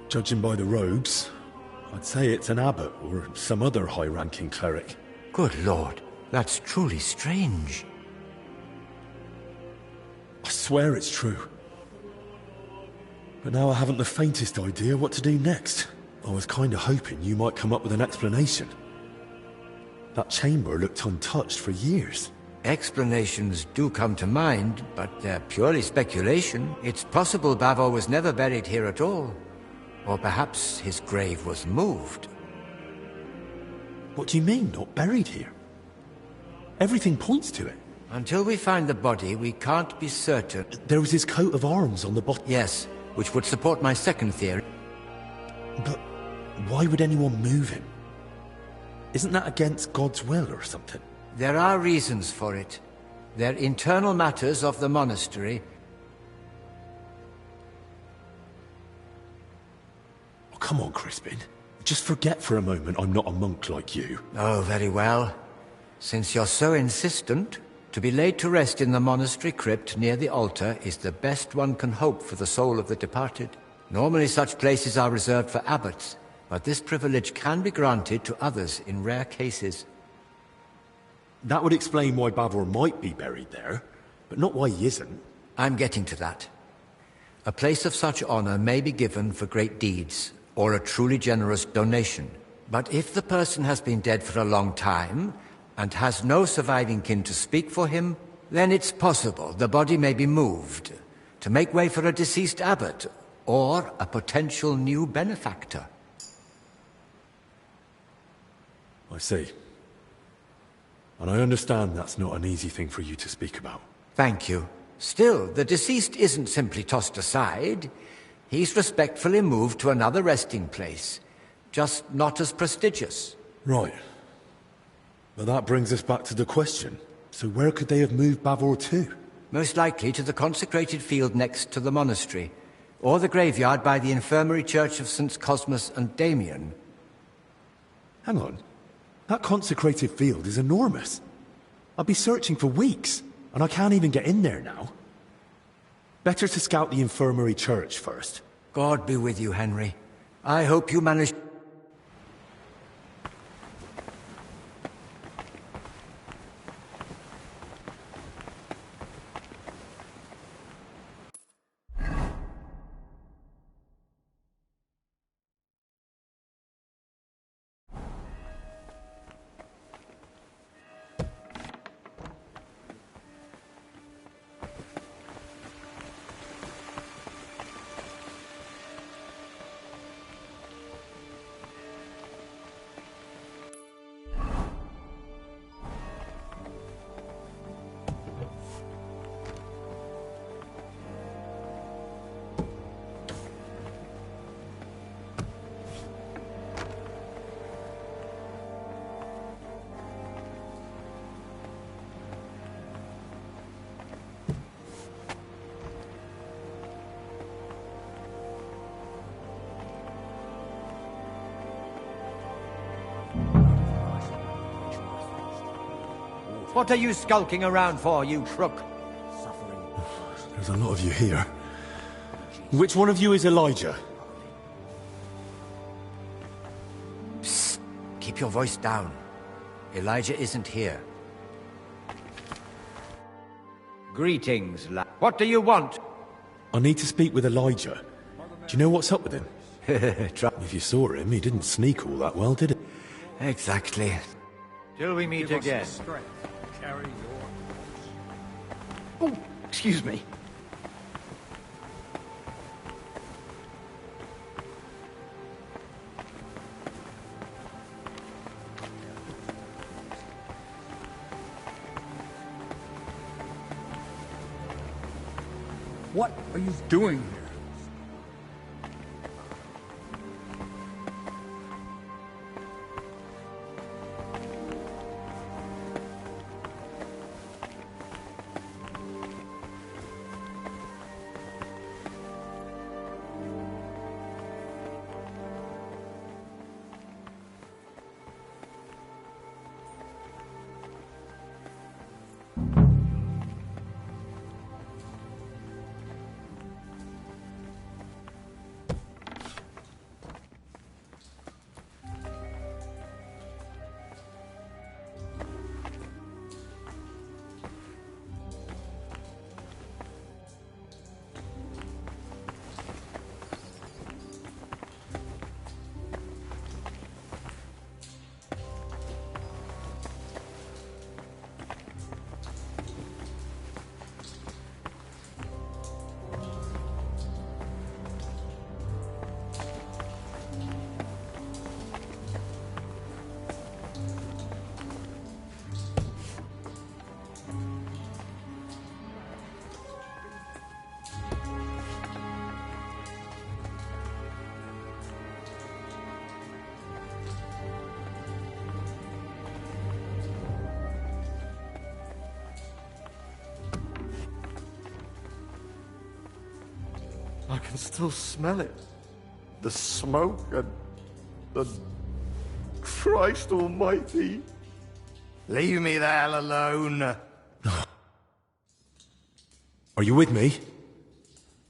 Judging by the robes, I'd say it's an abbot or some other high-ranking cleric. Good lord, that's truly strange. I swear it's true. But now I haven't the faintest idea what to do next. I was kinda hoping you might come up with an explanation. That chamber looked untouched for years. Explanations do come to mind, but they're purely speculation. It's possible Bavor was never buried here at all. Or perhaps his grave was moved. What do you mean, not buried here? Everything points to it. Until we find the body, we can't be certain. There was his coat of arms on the bottom. Yes, which would support my second theory. But why would anyone move him? Isn't that against God's will or something? There are reasons for it. They're internal matters of the monastery. Oh, come on, Crispin. Just forget for a moment I'm not a monk like you. Oh, very well. Since you're so insistent, to be laid to rest in the monastery crypt near the altar is the best one can hope for the soul of the departed. Normally such places are reserved for abbots, but this privilege can be granted to others in rare cases. That would explain why Bavor might be buried there, but not why he isn't. I'm getting to that. A place of such honor may be given for great deeds, or a truly generous donation. But if the person has been dead for a long time, and has no surviving kin to speak for him, then it's possible the body may be moved, to make way for a deceased abbot, or a potential new benefactor. I see. And I understand that's not an easy thing for you to speak about. Thank you. Still, the deceased isn't simply tossed aside. He's respectfully moved to another resting place, just not as prestigious. Right. But that brings us back to the question. So where could they have moved Bavor to? Most likely to the consecrated field next to the monastery, or the graveyard by the infirmary church of St. Cosmas and Damian. Hang on. That consecrated field is enormous. I'd be searching for weeks, and I can't even get in there now. Better to scout the infirmary church first. God be with you, Henry. I hope you manage... What are you skulking around for, you crook? There's a lot of you here. Which one of you is Elijah? Psst. Keep your voice down. Elijah isn't here. Greetings, lad. What do you want? I need to speak with Elijah. Do you know what's up with him? If you saw him, he didn't sneak all that well, did he? Exactly. Till we meet again. Carry your... Oh, excuse me. What are you doing here? I can still smell it. The smoke and Christ almighty. Leave me the hell alone. Are you with me?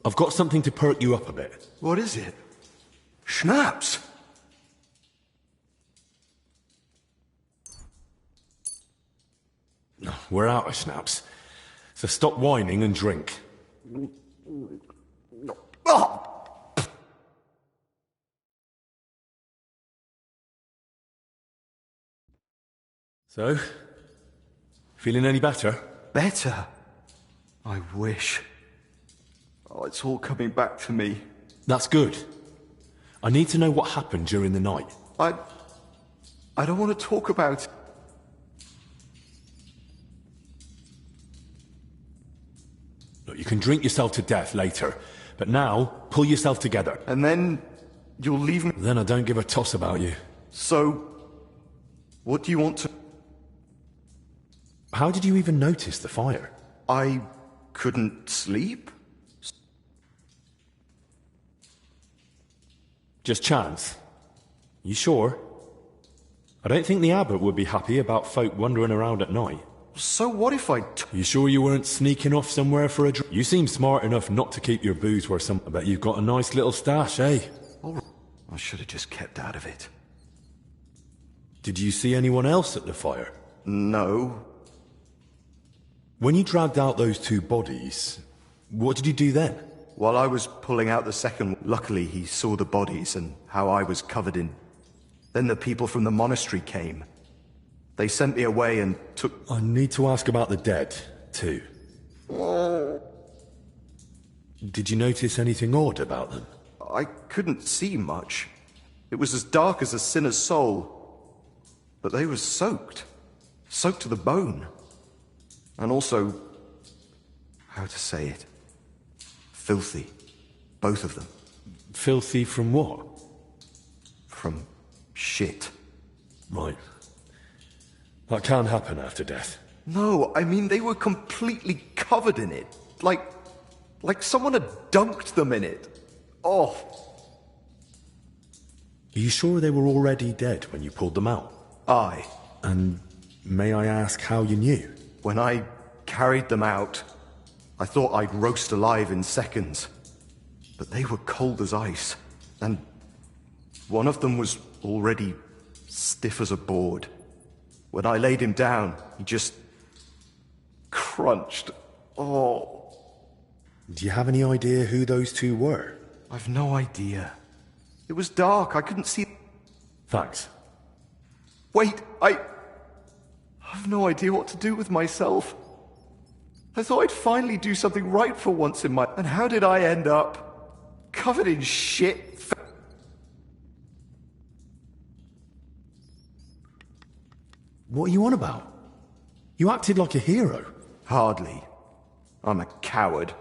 I've got something to perk you up a bit. What is it? Schnapps? No, we're out of schnapps. So stop whining and drink. Oh! So, feeling any better? Better? I wish. Oh, it's all coming back to me. That's good. I need to know what happened during the night. I don't want to talk about it. Look, you can drink yourself to death later, but now, pull yourself together. And then, you'll leave me... Then I don't give a toss about you. So, what do you want to... How did you even notice the fire? I couldn't sleep? Just chance. You sure? I don't think the abbot would be happy about folk wandering around at night. So what if I... You sure you weren't sneaking off somewhere for a drink? You seem smart enough not to keep your booze where some... I bet you've got a nice little stash, eh? Oh, I should have just kept out of it. Did you see anyone else at the fire? No. When you dragged out those two bodies, what did you do then? While I was pulling out the second, luckily he saw the bodies and how I was covered in... Then the people from the monastery came. They sent me away and took... I need to ask about the dead, too. Did you notice anything odd about them? I couldn't see much. It was as dark as a sinner's soul. But they were soaked. Soaked to the bone. And also... how to say it? Filthy. Both of them. Filthy from what? From shit. Right. That can happen after death. No, I mean they were completely covered in it. Like someone had dunked them in it. Oh. Are you sure they were already dead when you pulled them out? Aye. And may I ask how you knew? When I carried them out, I thought I'd roast alive in seconds. But they were cold as ice. And one of them was already stiff as a board. When I laid him down, he just crunched. Oh. Do you have any idea who those two were? I've no idea. It was dark, I couldn't see... Thanks. Wait, I've no idea what to do with myself. I thought I'd finally do something right for once in my... And how did I end up? Covered in shit. What are you on about? You acted like a hero. Hardly. I'm a coward.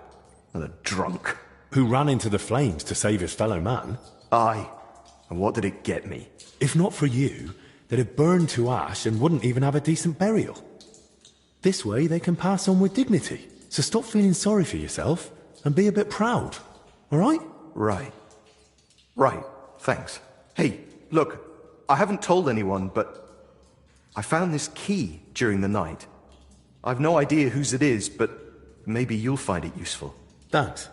And a drunk. Who ran into the flames to save his fellow man. Aye. And what did it get me? If not for you, they'd have burned to ash and wouldn't even have a decent burial. This way they can pass on with dignity. So stop feeling sorry for yourself and be a bit proud. All right? Right. Right. Thanks. Hey, look, I haven't told anyone, but I found this key during the night. I've no idea whose it is, but maybe you'll find it useful. Thanks.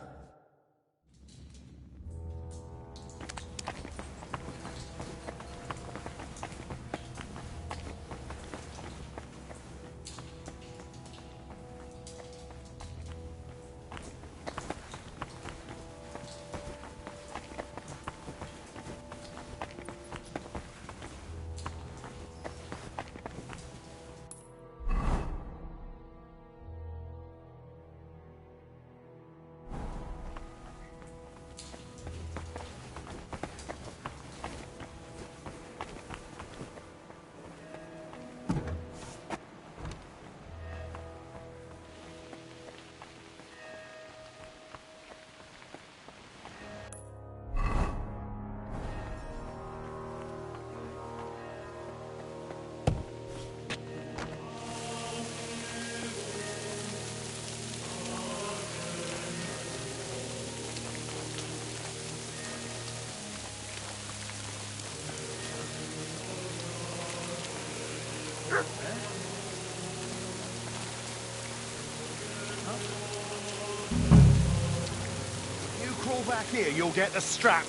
You crawl back here, you'll get the strap.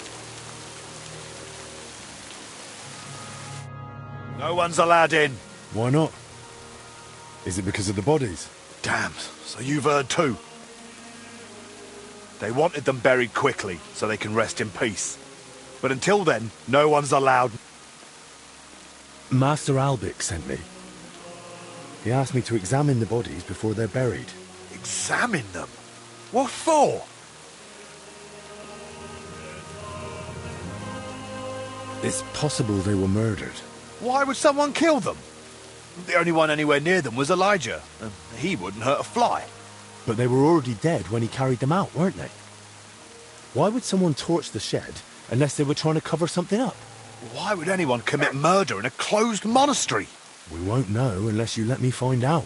No one's allowed in. Why not? Is it because of the bodies? Damn, so you've heard too. They wanted them buried quickly, so they can rest in peace. But until then, no one's allowed. Master Albic sent me. He asked me to examine the bodies before they're buried. Examine them? What for? It's possible they were murdered. Why would someone kill them? The only one anywhere near them was Elijah, and he wouldn't hurt a fly. But they were already dead when he carried them out, weren't they? Why would someone torch the shed unless they were trying to cover something up? Why would anyone commit murder in a closed monastery? We won't know unless you let me find out.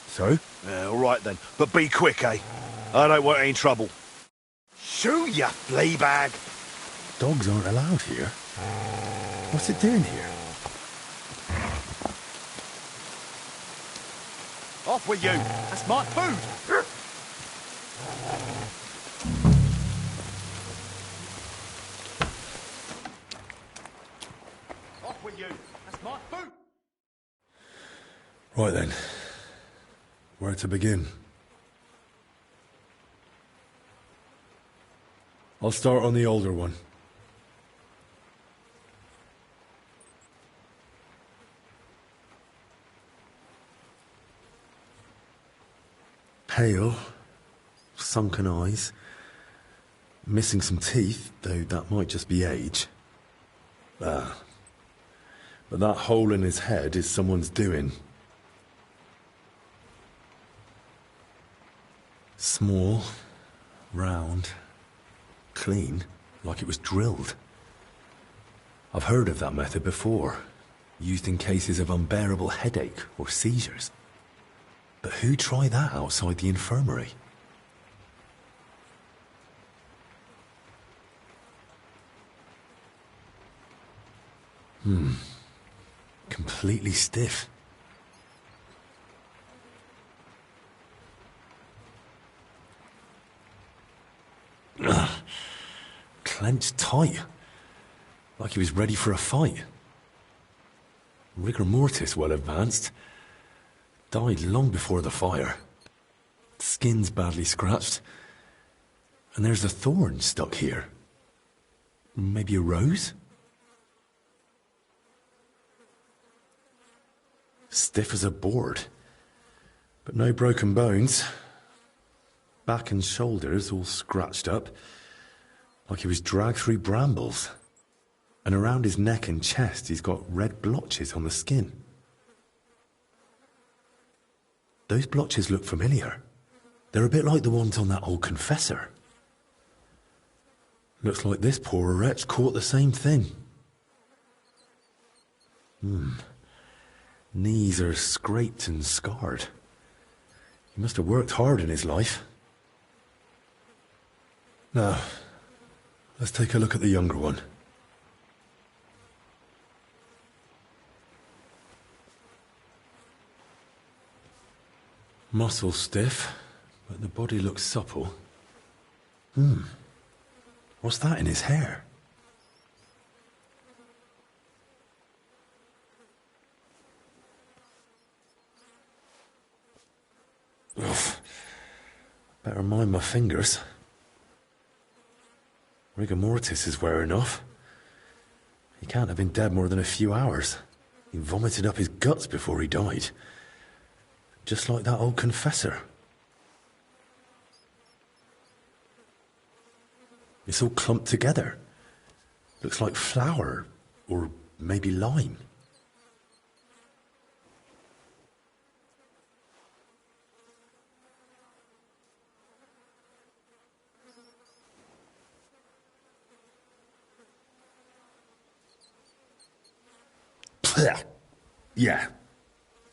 So? Yeah, all right then, but be quick, eh? I don't want any trouble. Shoo, you flea bag! Dogs aren't allowed here. What's it doing here? Off with you! That's my food! Off with you! That's my food! Right then. Where to begin? I'll start on the older one. Pale, sunken eyes, missing some teeth, though that might just be age. But that hole in his head is someone's doing. Small, round, clean, like it was drilled. I've heard of that method before, used in cases of unbearable headache or seizures. But who'd try that outside the infirmary? Completely stiff. Ugh. Clenched tight. Like he was ready for a fight. Rigor mortis well advanced. Died long before the fire. Skin's badly scratched. And there's a thorn stuck here. Maybe a rose? Stiff as a board. But no broken bones. Back and shoulders all scratched up. Like he was dragged through brambles. And around his neck and chest he's got red blotches on the skin. Those blotches look familiar. They're a bit like the ones on that old confessor. Looks like this poor wretch caught the same thing. Knees are scraped and scarred. He must have worked hard in his life. Now, let's take a look at the younger one. Muscle stiff, but the body looks supple. What's that in his hair? Oof. Better mind my fingers. Rigor mortis is wearing off. He can't have been dead more than a few hours. He vomited up his guts before he died. Just like that old confessor. It's all clumped together. Looks like flour, or maybe lime. Yeah,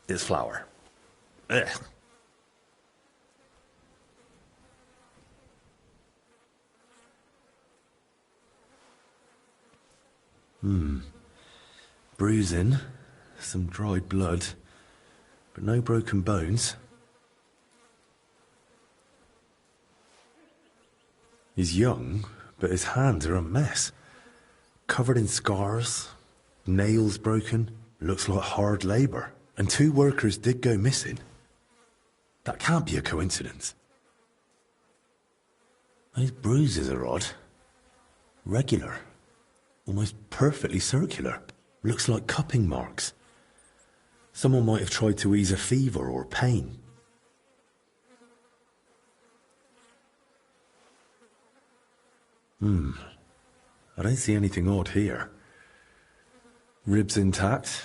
it's flour. Ugh. Bruising, Some dried blood, but no broken bones. He's young, but his hands are a mess. Covered in scars, nails broken, looks like hard labour. And 2 workers did go missing. That can't be a coincidence. His bruises are odd. Regular. Almost perfectly circular. Looks like cupping marks. Someone might have tried to ease a fever or pain. I don't see anything odd here. Ribs intact,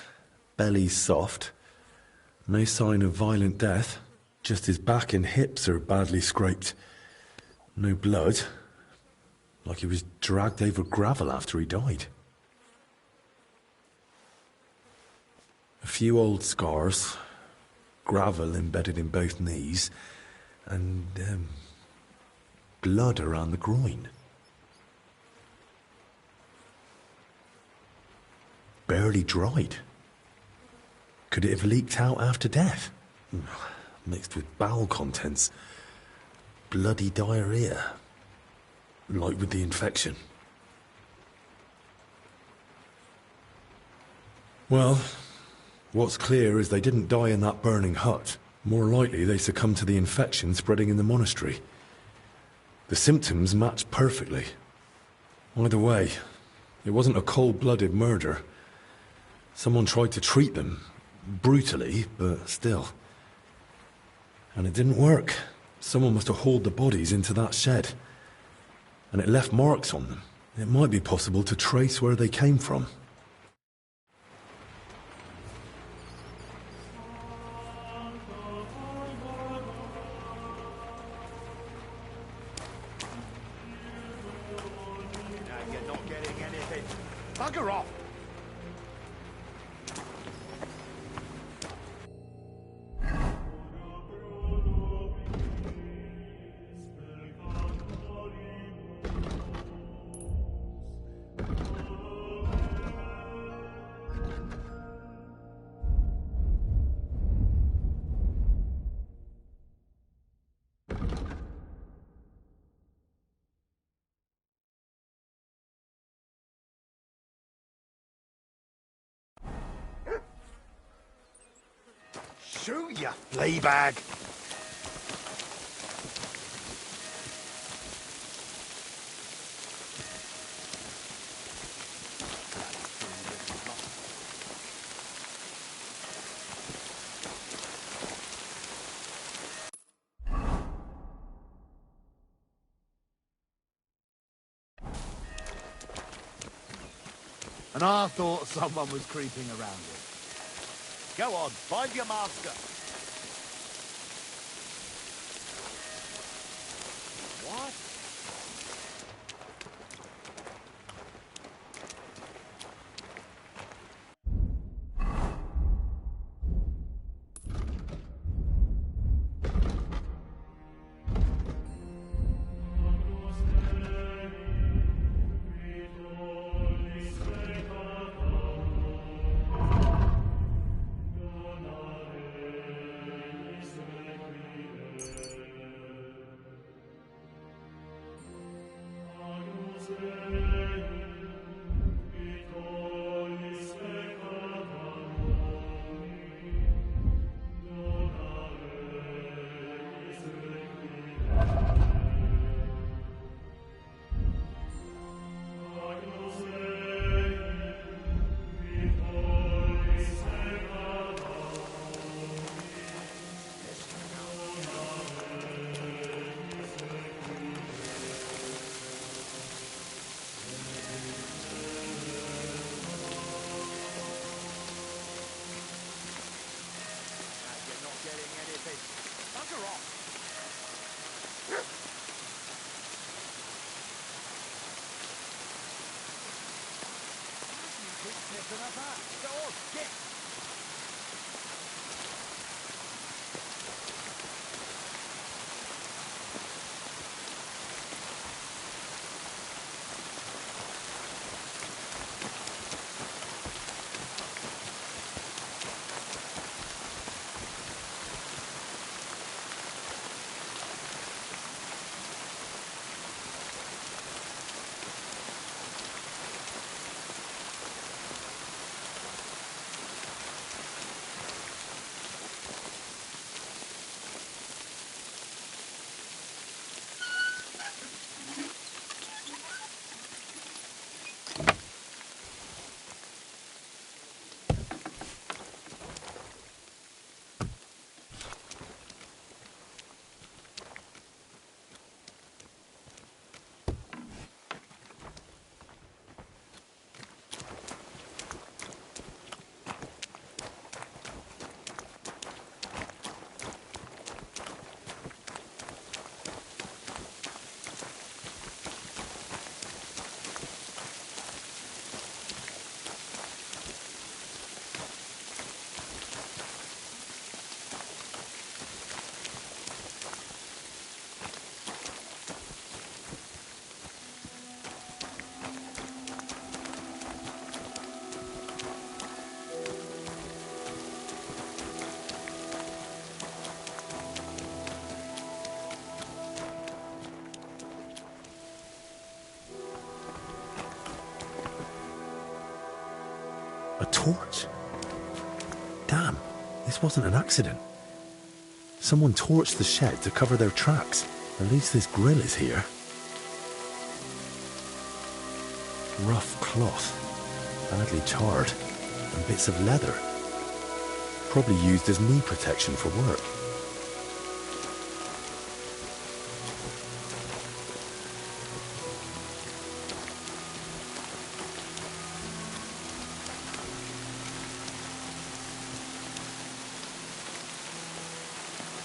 belly soft. No sign of violent death. Just his back and hips are badly scraped. No blood. Like he was dragged over gravel after he died. A few old scars. Gravel embedded in both knees. And, blood around the groin. Barely dried. Could it have leaked out after death? Mixed with bowel contents. Bloody diarrhea. Like with the infection. Well, what's clear is they didn't die in that burning hut. More likely they succumbed to the infection spreading in the monastery. The symptoms matched perfectly. Either way, it wasn't a cold-blooded murder. Someone tried to treat them, brutally, but still. And it didn't work. Someone must have hauled the bodies into that shed. And it left marks on them. It might be possible to trace where they came from. You're not getting anything. Bugger off! Shoot, you flea bag! And I thought someone was creeping around it. Go on, find your master. What? A torch? Damn, this wasn't an accident. Someone torched the shed to cover their tracks. At least this grill is here. Rough cloth, badly tarred, and bits of leather. Probably used as knee protection for work.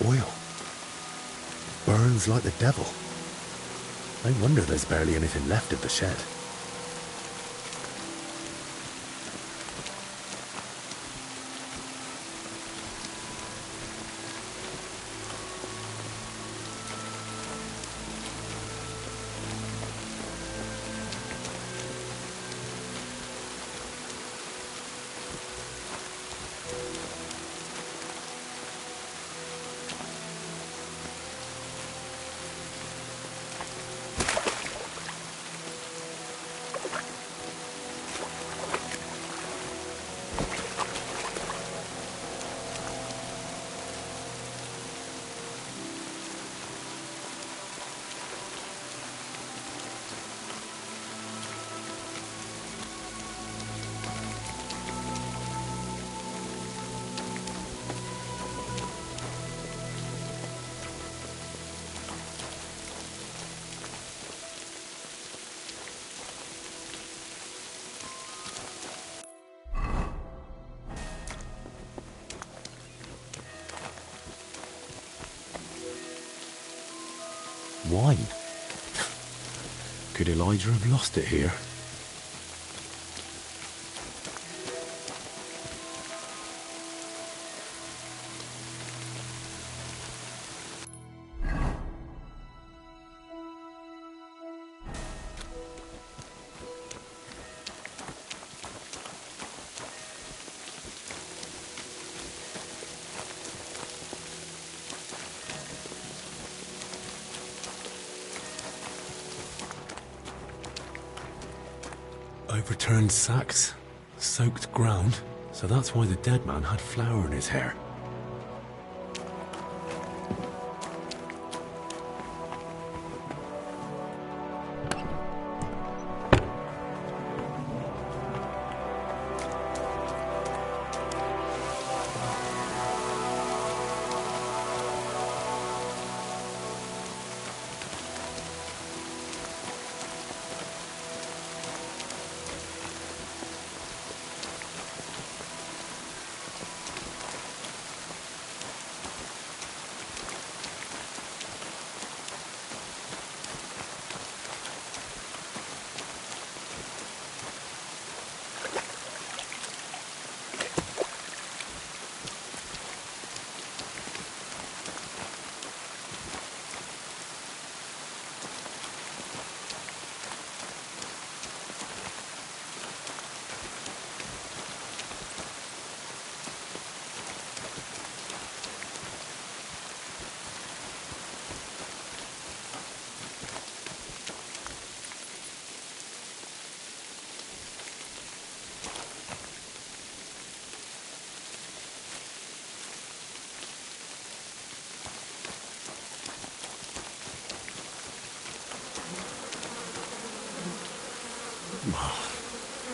Oil. Burns like the devil. No wonder there's barely anything left of the shed. Wine. Could Elijah have lost it here? Overturned sacks, soaked ground, so that's why the dead man had flour in his hair.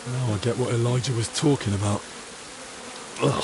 Now I get what Elijah was talking about. Ugh.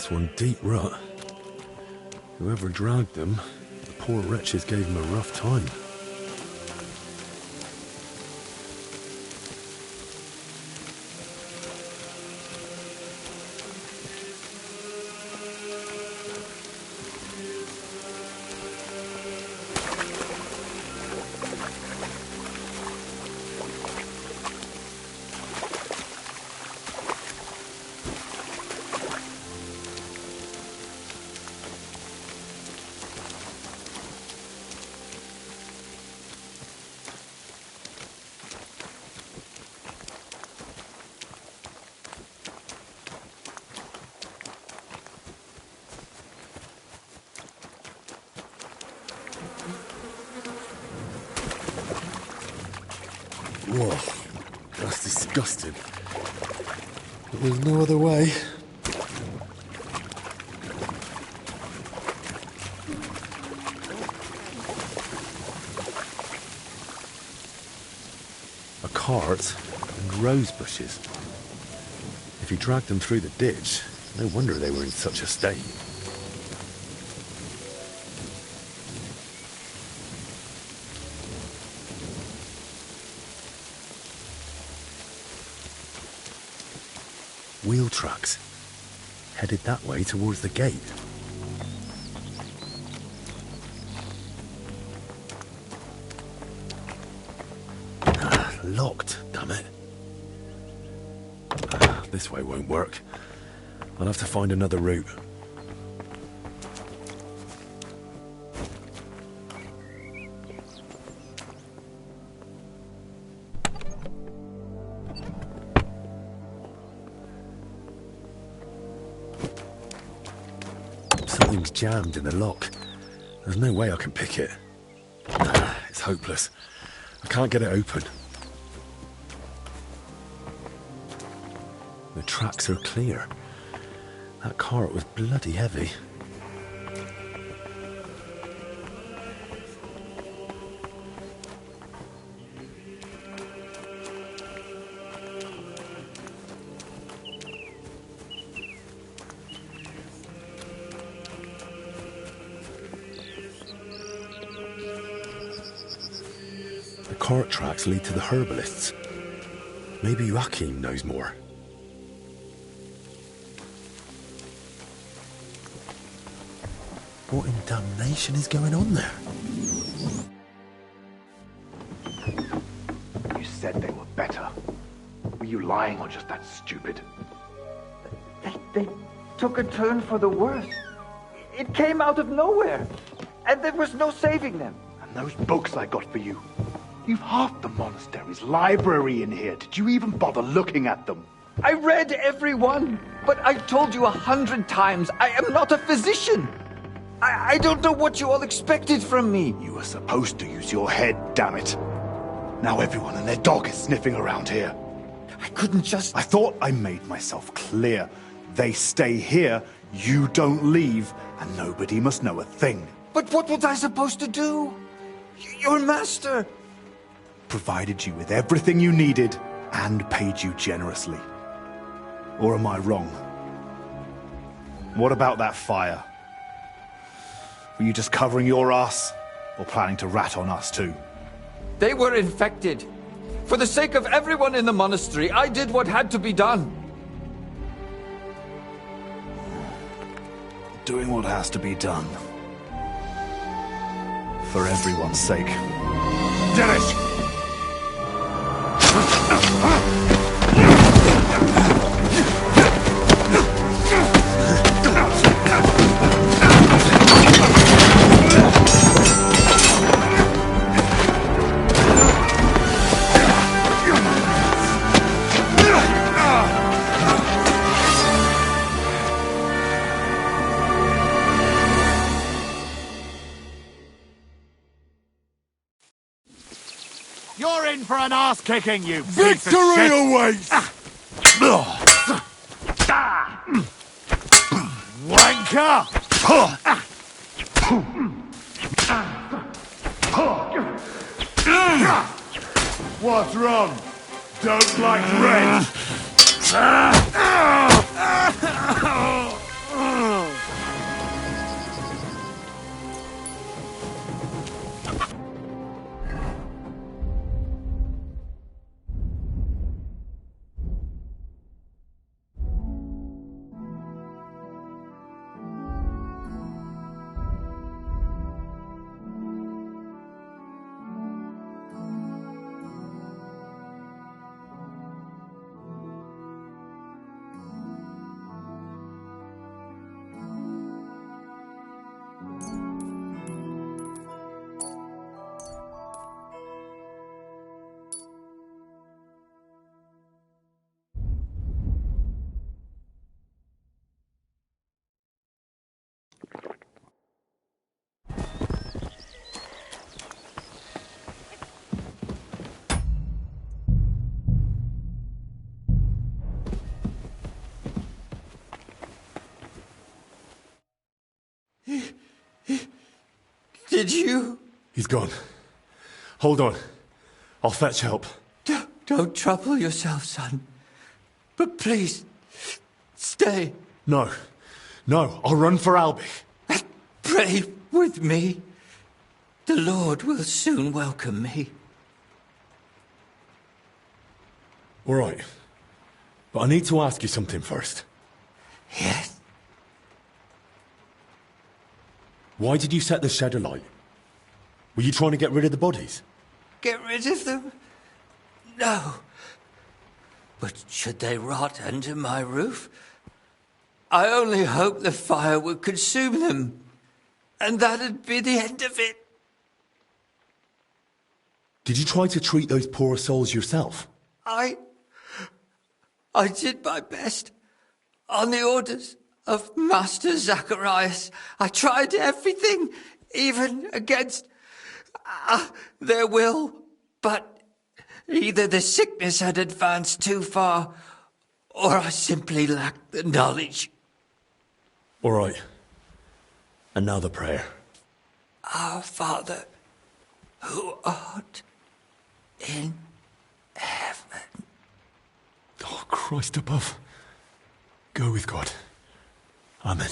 That's one deep rut. Whoever dragged them, the poor wretches gave him a rough time. Whoa, that's disgusting. But there's no other way. A cart and rose bushes. If he dragged them through the ditch, no wonder they were in such a state. Wheel tracks, headed that way towards the gate. Locked, damn it. This way won't work. I'll have to find another route. Something's jammed in the lock. There's no way I can pick it. It's hopeless. I can't get it open. The tracks are clear. That cart was bloody heavy. The cart tracks lead to the herbalists. Maybe Joachim knows more. What in damnation is going on there? You said they were better. Were you lying or just that stupid? They took a turn for the worse. It came out of nowhere, and there was no saving them. And those books I got for you. You've half the monastery's library in here. Did you even bother looking at them? I read every one, but I've told you 100 times, I am not a physician. I don't know what you all expected from me. You were supposed to use your head, damn it. Now everyone and their dog is sniffing around here. I couldn't just... I thought I made myself clear. They stay here, you don't leave, and nobody must know a thing. But what was I supposed to do? Your master... provided you with everything you needed and paid you generously. Or am I wrong? What about that fire? Were you just covering your ass, or planning to rat on us too? They were infected. For the sake of everyone in the monastery, I did what had to be done. Doing what has to be done. For everyone's sake. Dennis! You're in for an ass kicking, you Victory awaits! Wanker! What's wrong? Don't like red? Did you? He's gone. Hold on. I'll fetch help. Don't trouble yourself, son. But please, stay. No. No, I'll run for Albie. Pray with me. The Lord will soon welcome me. All right. But I need to ask you something first. Yes? Why did you set the shed alight? Were you trying to get rid of the bodies? Get rid of them? No. But should they rot under my roof? I only hoped the fire would consume them, and that'd be the end of it. Did you try to treat those poor souls yourself? I did my best. On the orders of Master Zacharias, I tried everything, even against their will, but either the sickness had advanced too far, or I simply lacked the knowledge. All right. And now the prayer. Our Father, who art in heaven. Oh, Christ above. Go with God. Amen.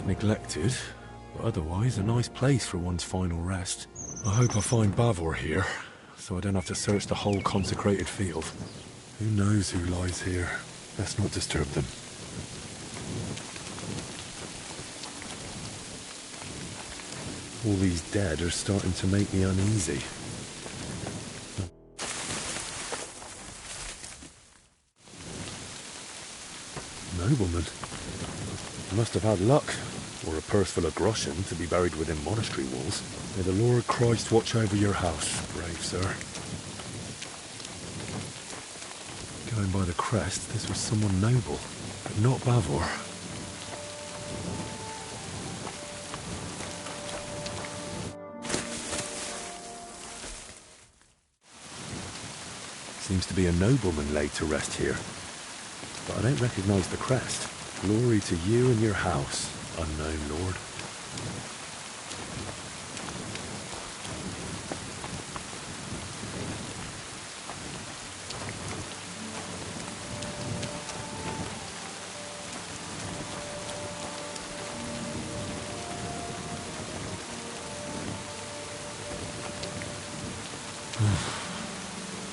Neglected, but otherwise a nice place for one's final rest. I hope I find Bavor here, so I don't have to search the whole consecrated field. Who knows who lies here? Best not disturb them. All these dead are starting to make me uneasy. Nobleman. You must have had luck, or a purse full of groschen to be buried within monastery walls. May the Lord Christ watch over your house, brave sir. Going by the crest, this was someone noble, but not Bavor. Seems to be a nobleman laid to rest here, but I don't recognize the crest. Glory to you and your house, unknown lord.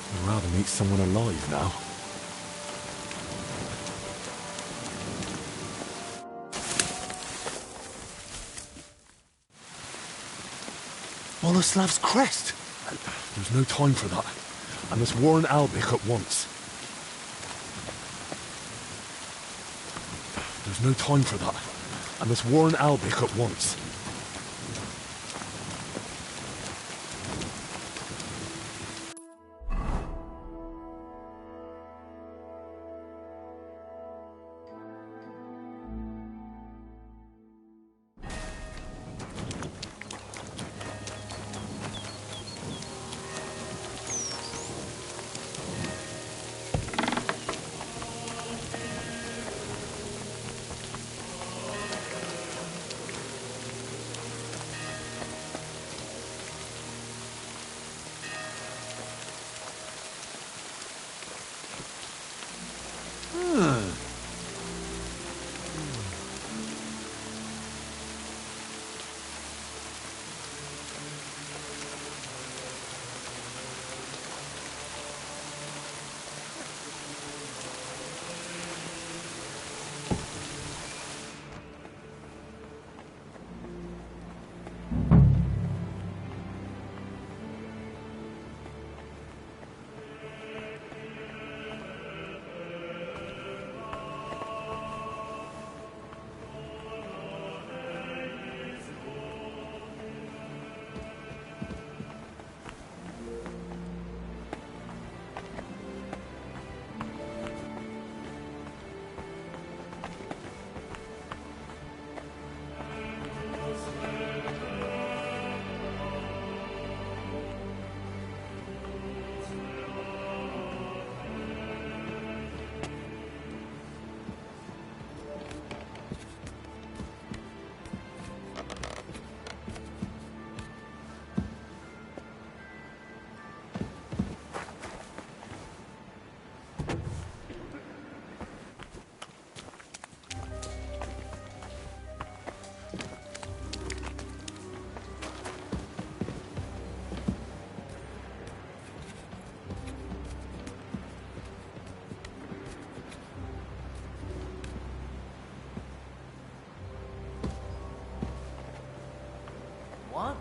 I'd rather meet someone alive now. Boleslav's crest! There's no time for that. I must warn Albik at once. There's no time for that. I must warn Albik at once. What?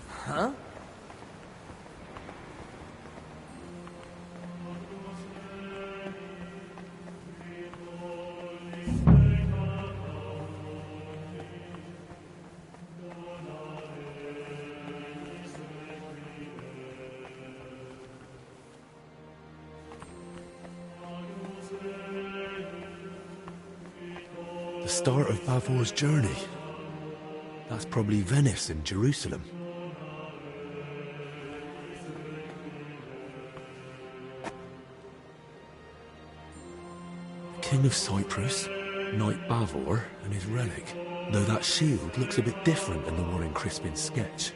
Huh? The start of Bavor's journey. That's probably Venice and Jerusalem. King of Cyprus, Knight Bavor, and his relic. Though that shield looks a bit different than the one in Crispin's sketch.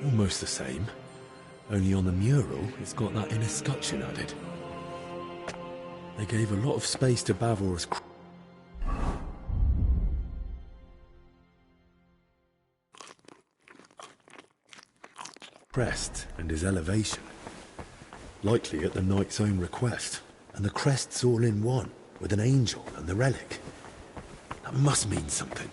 Almost the same. Only on the mural, it's got that inner scutcheon added. They gave a lot of space to Bavor's Crest and his elevation. Likely at the knight's own request. And the crest's all in one, with an angel and the relic. That must mean something.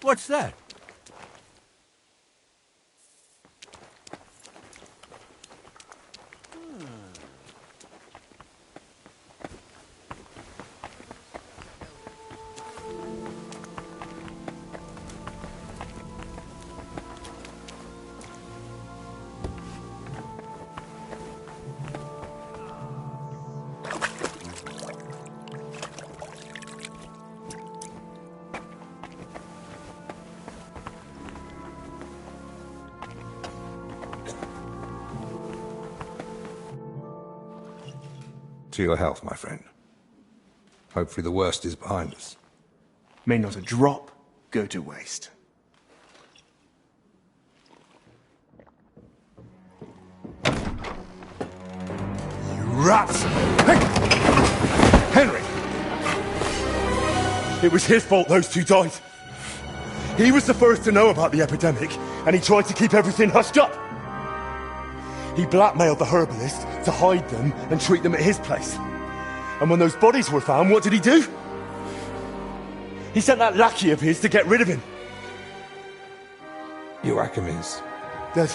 What's that? To your health, my friend. Hopefully the worst is behind us. May not a drop go to waste. You rats! Hey! Henry! It was his fault those two died. He was the first to know about the epidemic, and he tried to keep everything hushed up. He blackmailed the herbalist to hide them and treat them at his place. And when those bodies were found, what did he do? He sent that lackey of his to get rid of him. Joachim is dead.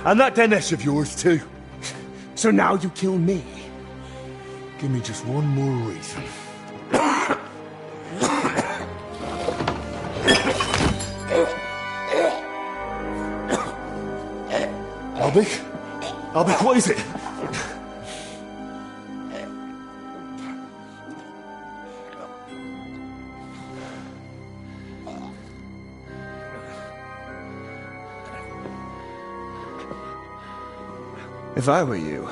And that Dinesh of yours too. So now you kill me? Give me just one more reason. Albik? Albik, what is it? If I were you,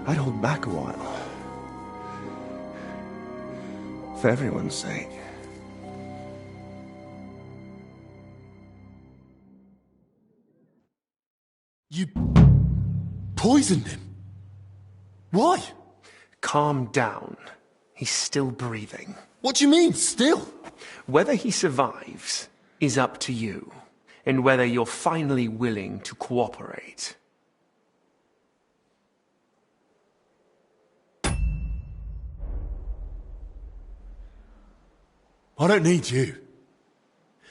I'd hold back a while. For everyone's sake. You poisoned him? Why? Calm down. He's still breathing. What do you mean, still? Whether he survives is up to you, and whether you're finally willing to cooperate. I don't need you.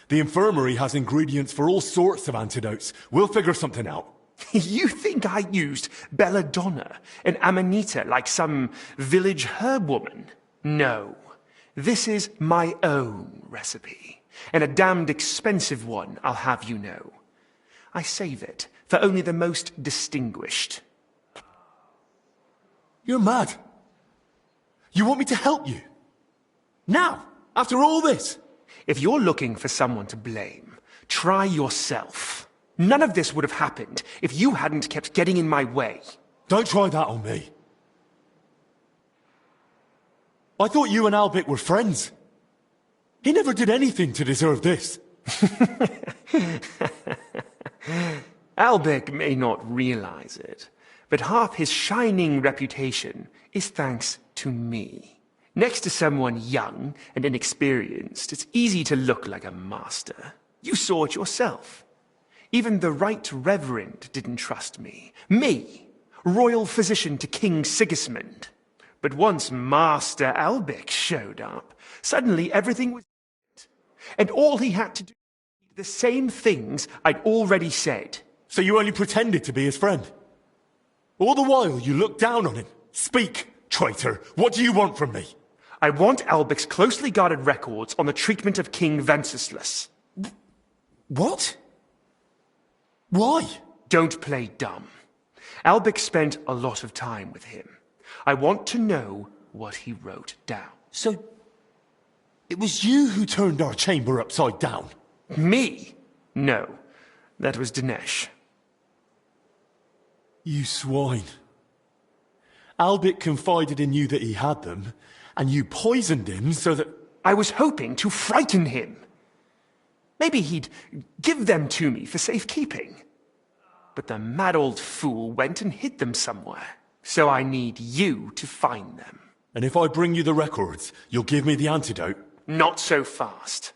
The infirmary has ingredients for all sorts of antidotes. We'll figure something out. You think I used belladonna and amanita like some village herb woman? No. This is my own recipe, and a damned expensive one, I'll have you know. I save it for only the most distinguished. You're mad. You want me to help you? Now, after all this? If you're looking for someone to blame, try yourself. None of this would have happened if you hadn't kept getting in my way. Don't try that on me. I thought you and Albik were friends. He never did anything to deserve this. Albik may not realize it, but half his shining reputation is thanks to me. Next to someone young and inexperienced, it's easy to look like a master. You saw it yourself. Even the Right Reverend didn't trust me. Me, royal physician to King Sigismund. But once Master Albik showed up, suddenly everything was... And all he had to do was the same things I'd already said. So you only pretended to be his friend? All the while you looked down on him? Speak, traitor. What do you want from me? I want Albik's closely guarded records on the treatment of King Wenceslas. What? Why? Don't play dumb. Albik spent a lot of time with him. I want to know what he wrote down. So, it was you who turned our chamber upside down? Me? No, that was Dinesh. You swine. Albik confided in you that he had them, and you poisoned him so that... I was hoping to frighten him. Maybe he'd give them to me for safekeeping. But the mad old fool went and hid them somewhere. So I need you to find them. And if I bring you the records, you'll give me the antidote? Not so fast.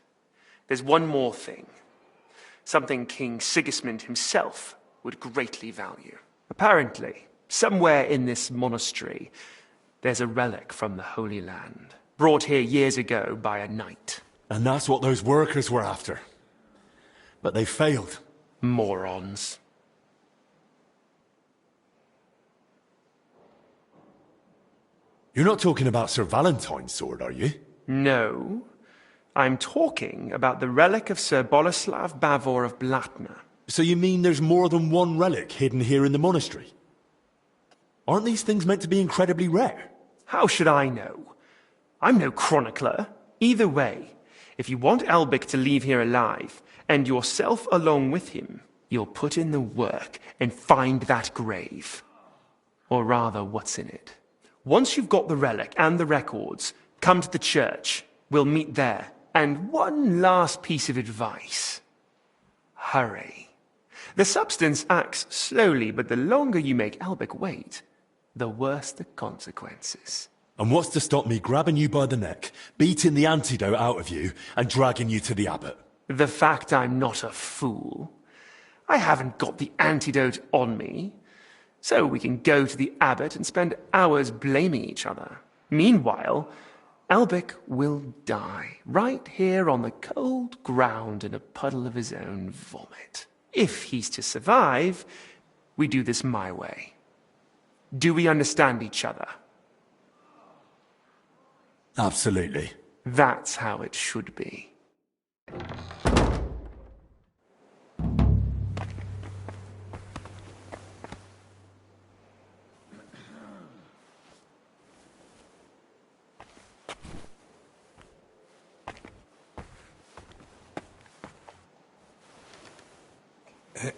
There's one more thing. Something King Sigismund himself would greatly value. Apparently, somewhere in this monastery, there's a relic from the Holy Land, brought here years ago by a knight. And that's what those workers were after. But they failed. Morons. You're not talking about Sir Valentine's sword, are you? No. I'm talking about the relic of Sir Boleslav Bavor of Blatna. So you mean there's more than one relic hidden here in the monastery? Aren't these things meant to be incredibly rare? How should I know? I'm no chronicler. Either way, if you want Albic to leave here alive, and yourself along with him, you'll put in the work and find that grave. Or rather, what's in it. Once you've got the relic and the records, come to the church. We'll meet there. And one last piece of advice. Hurry. The substance acts slowly, but the longer you make Albic wait, the worse the consequences. And what's to stop me grabbing you by the neck, beating the antidote out of you, and dragging you to the abbot? The fact I'm not a fool. I haven't got the antidote on me. So we can go to the abbot and spend hours blaming each other. Meanwhile, Albic will die right here on the cold ground in a puddle of his own vomit. If he's to survive, we do this my way. Do we understand each other? Absolutely. That's how it should be.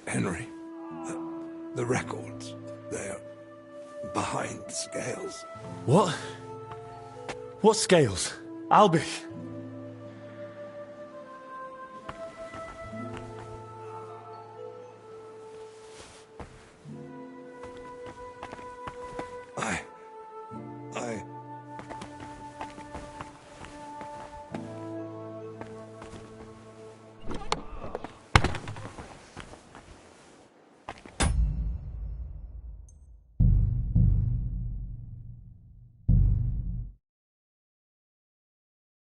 Henry, the records, they're behind the scales. What? What scales? Albie?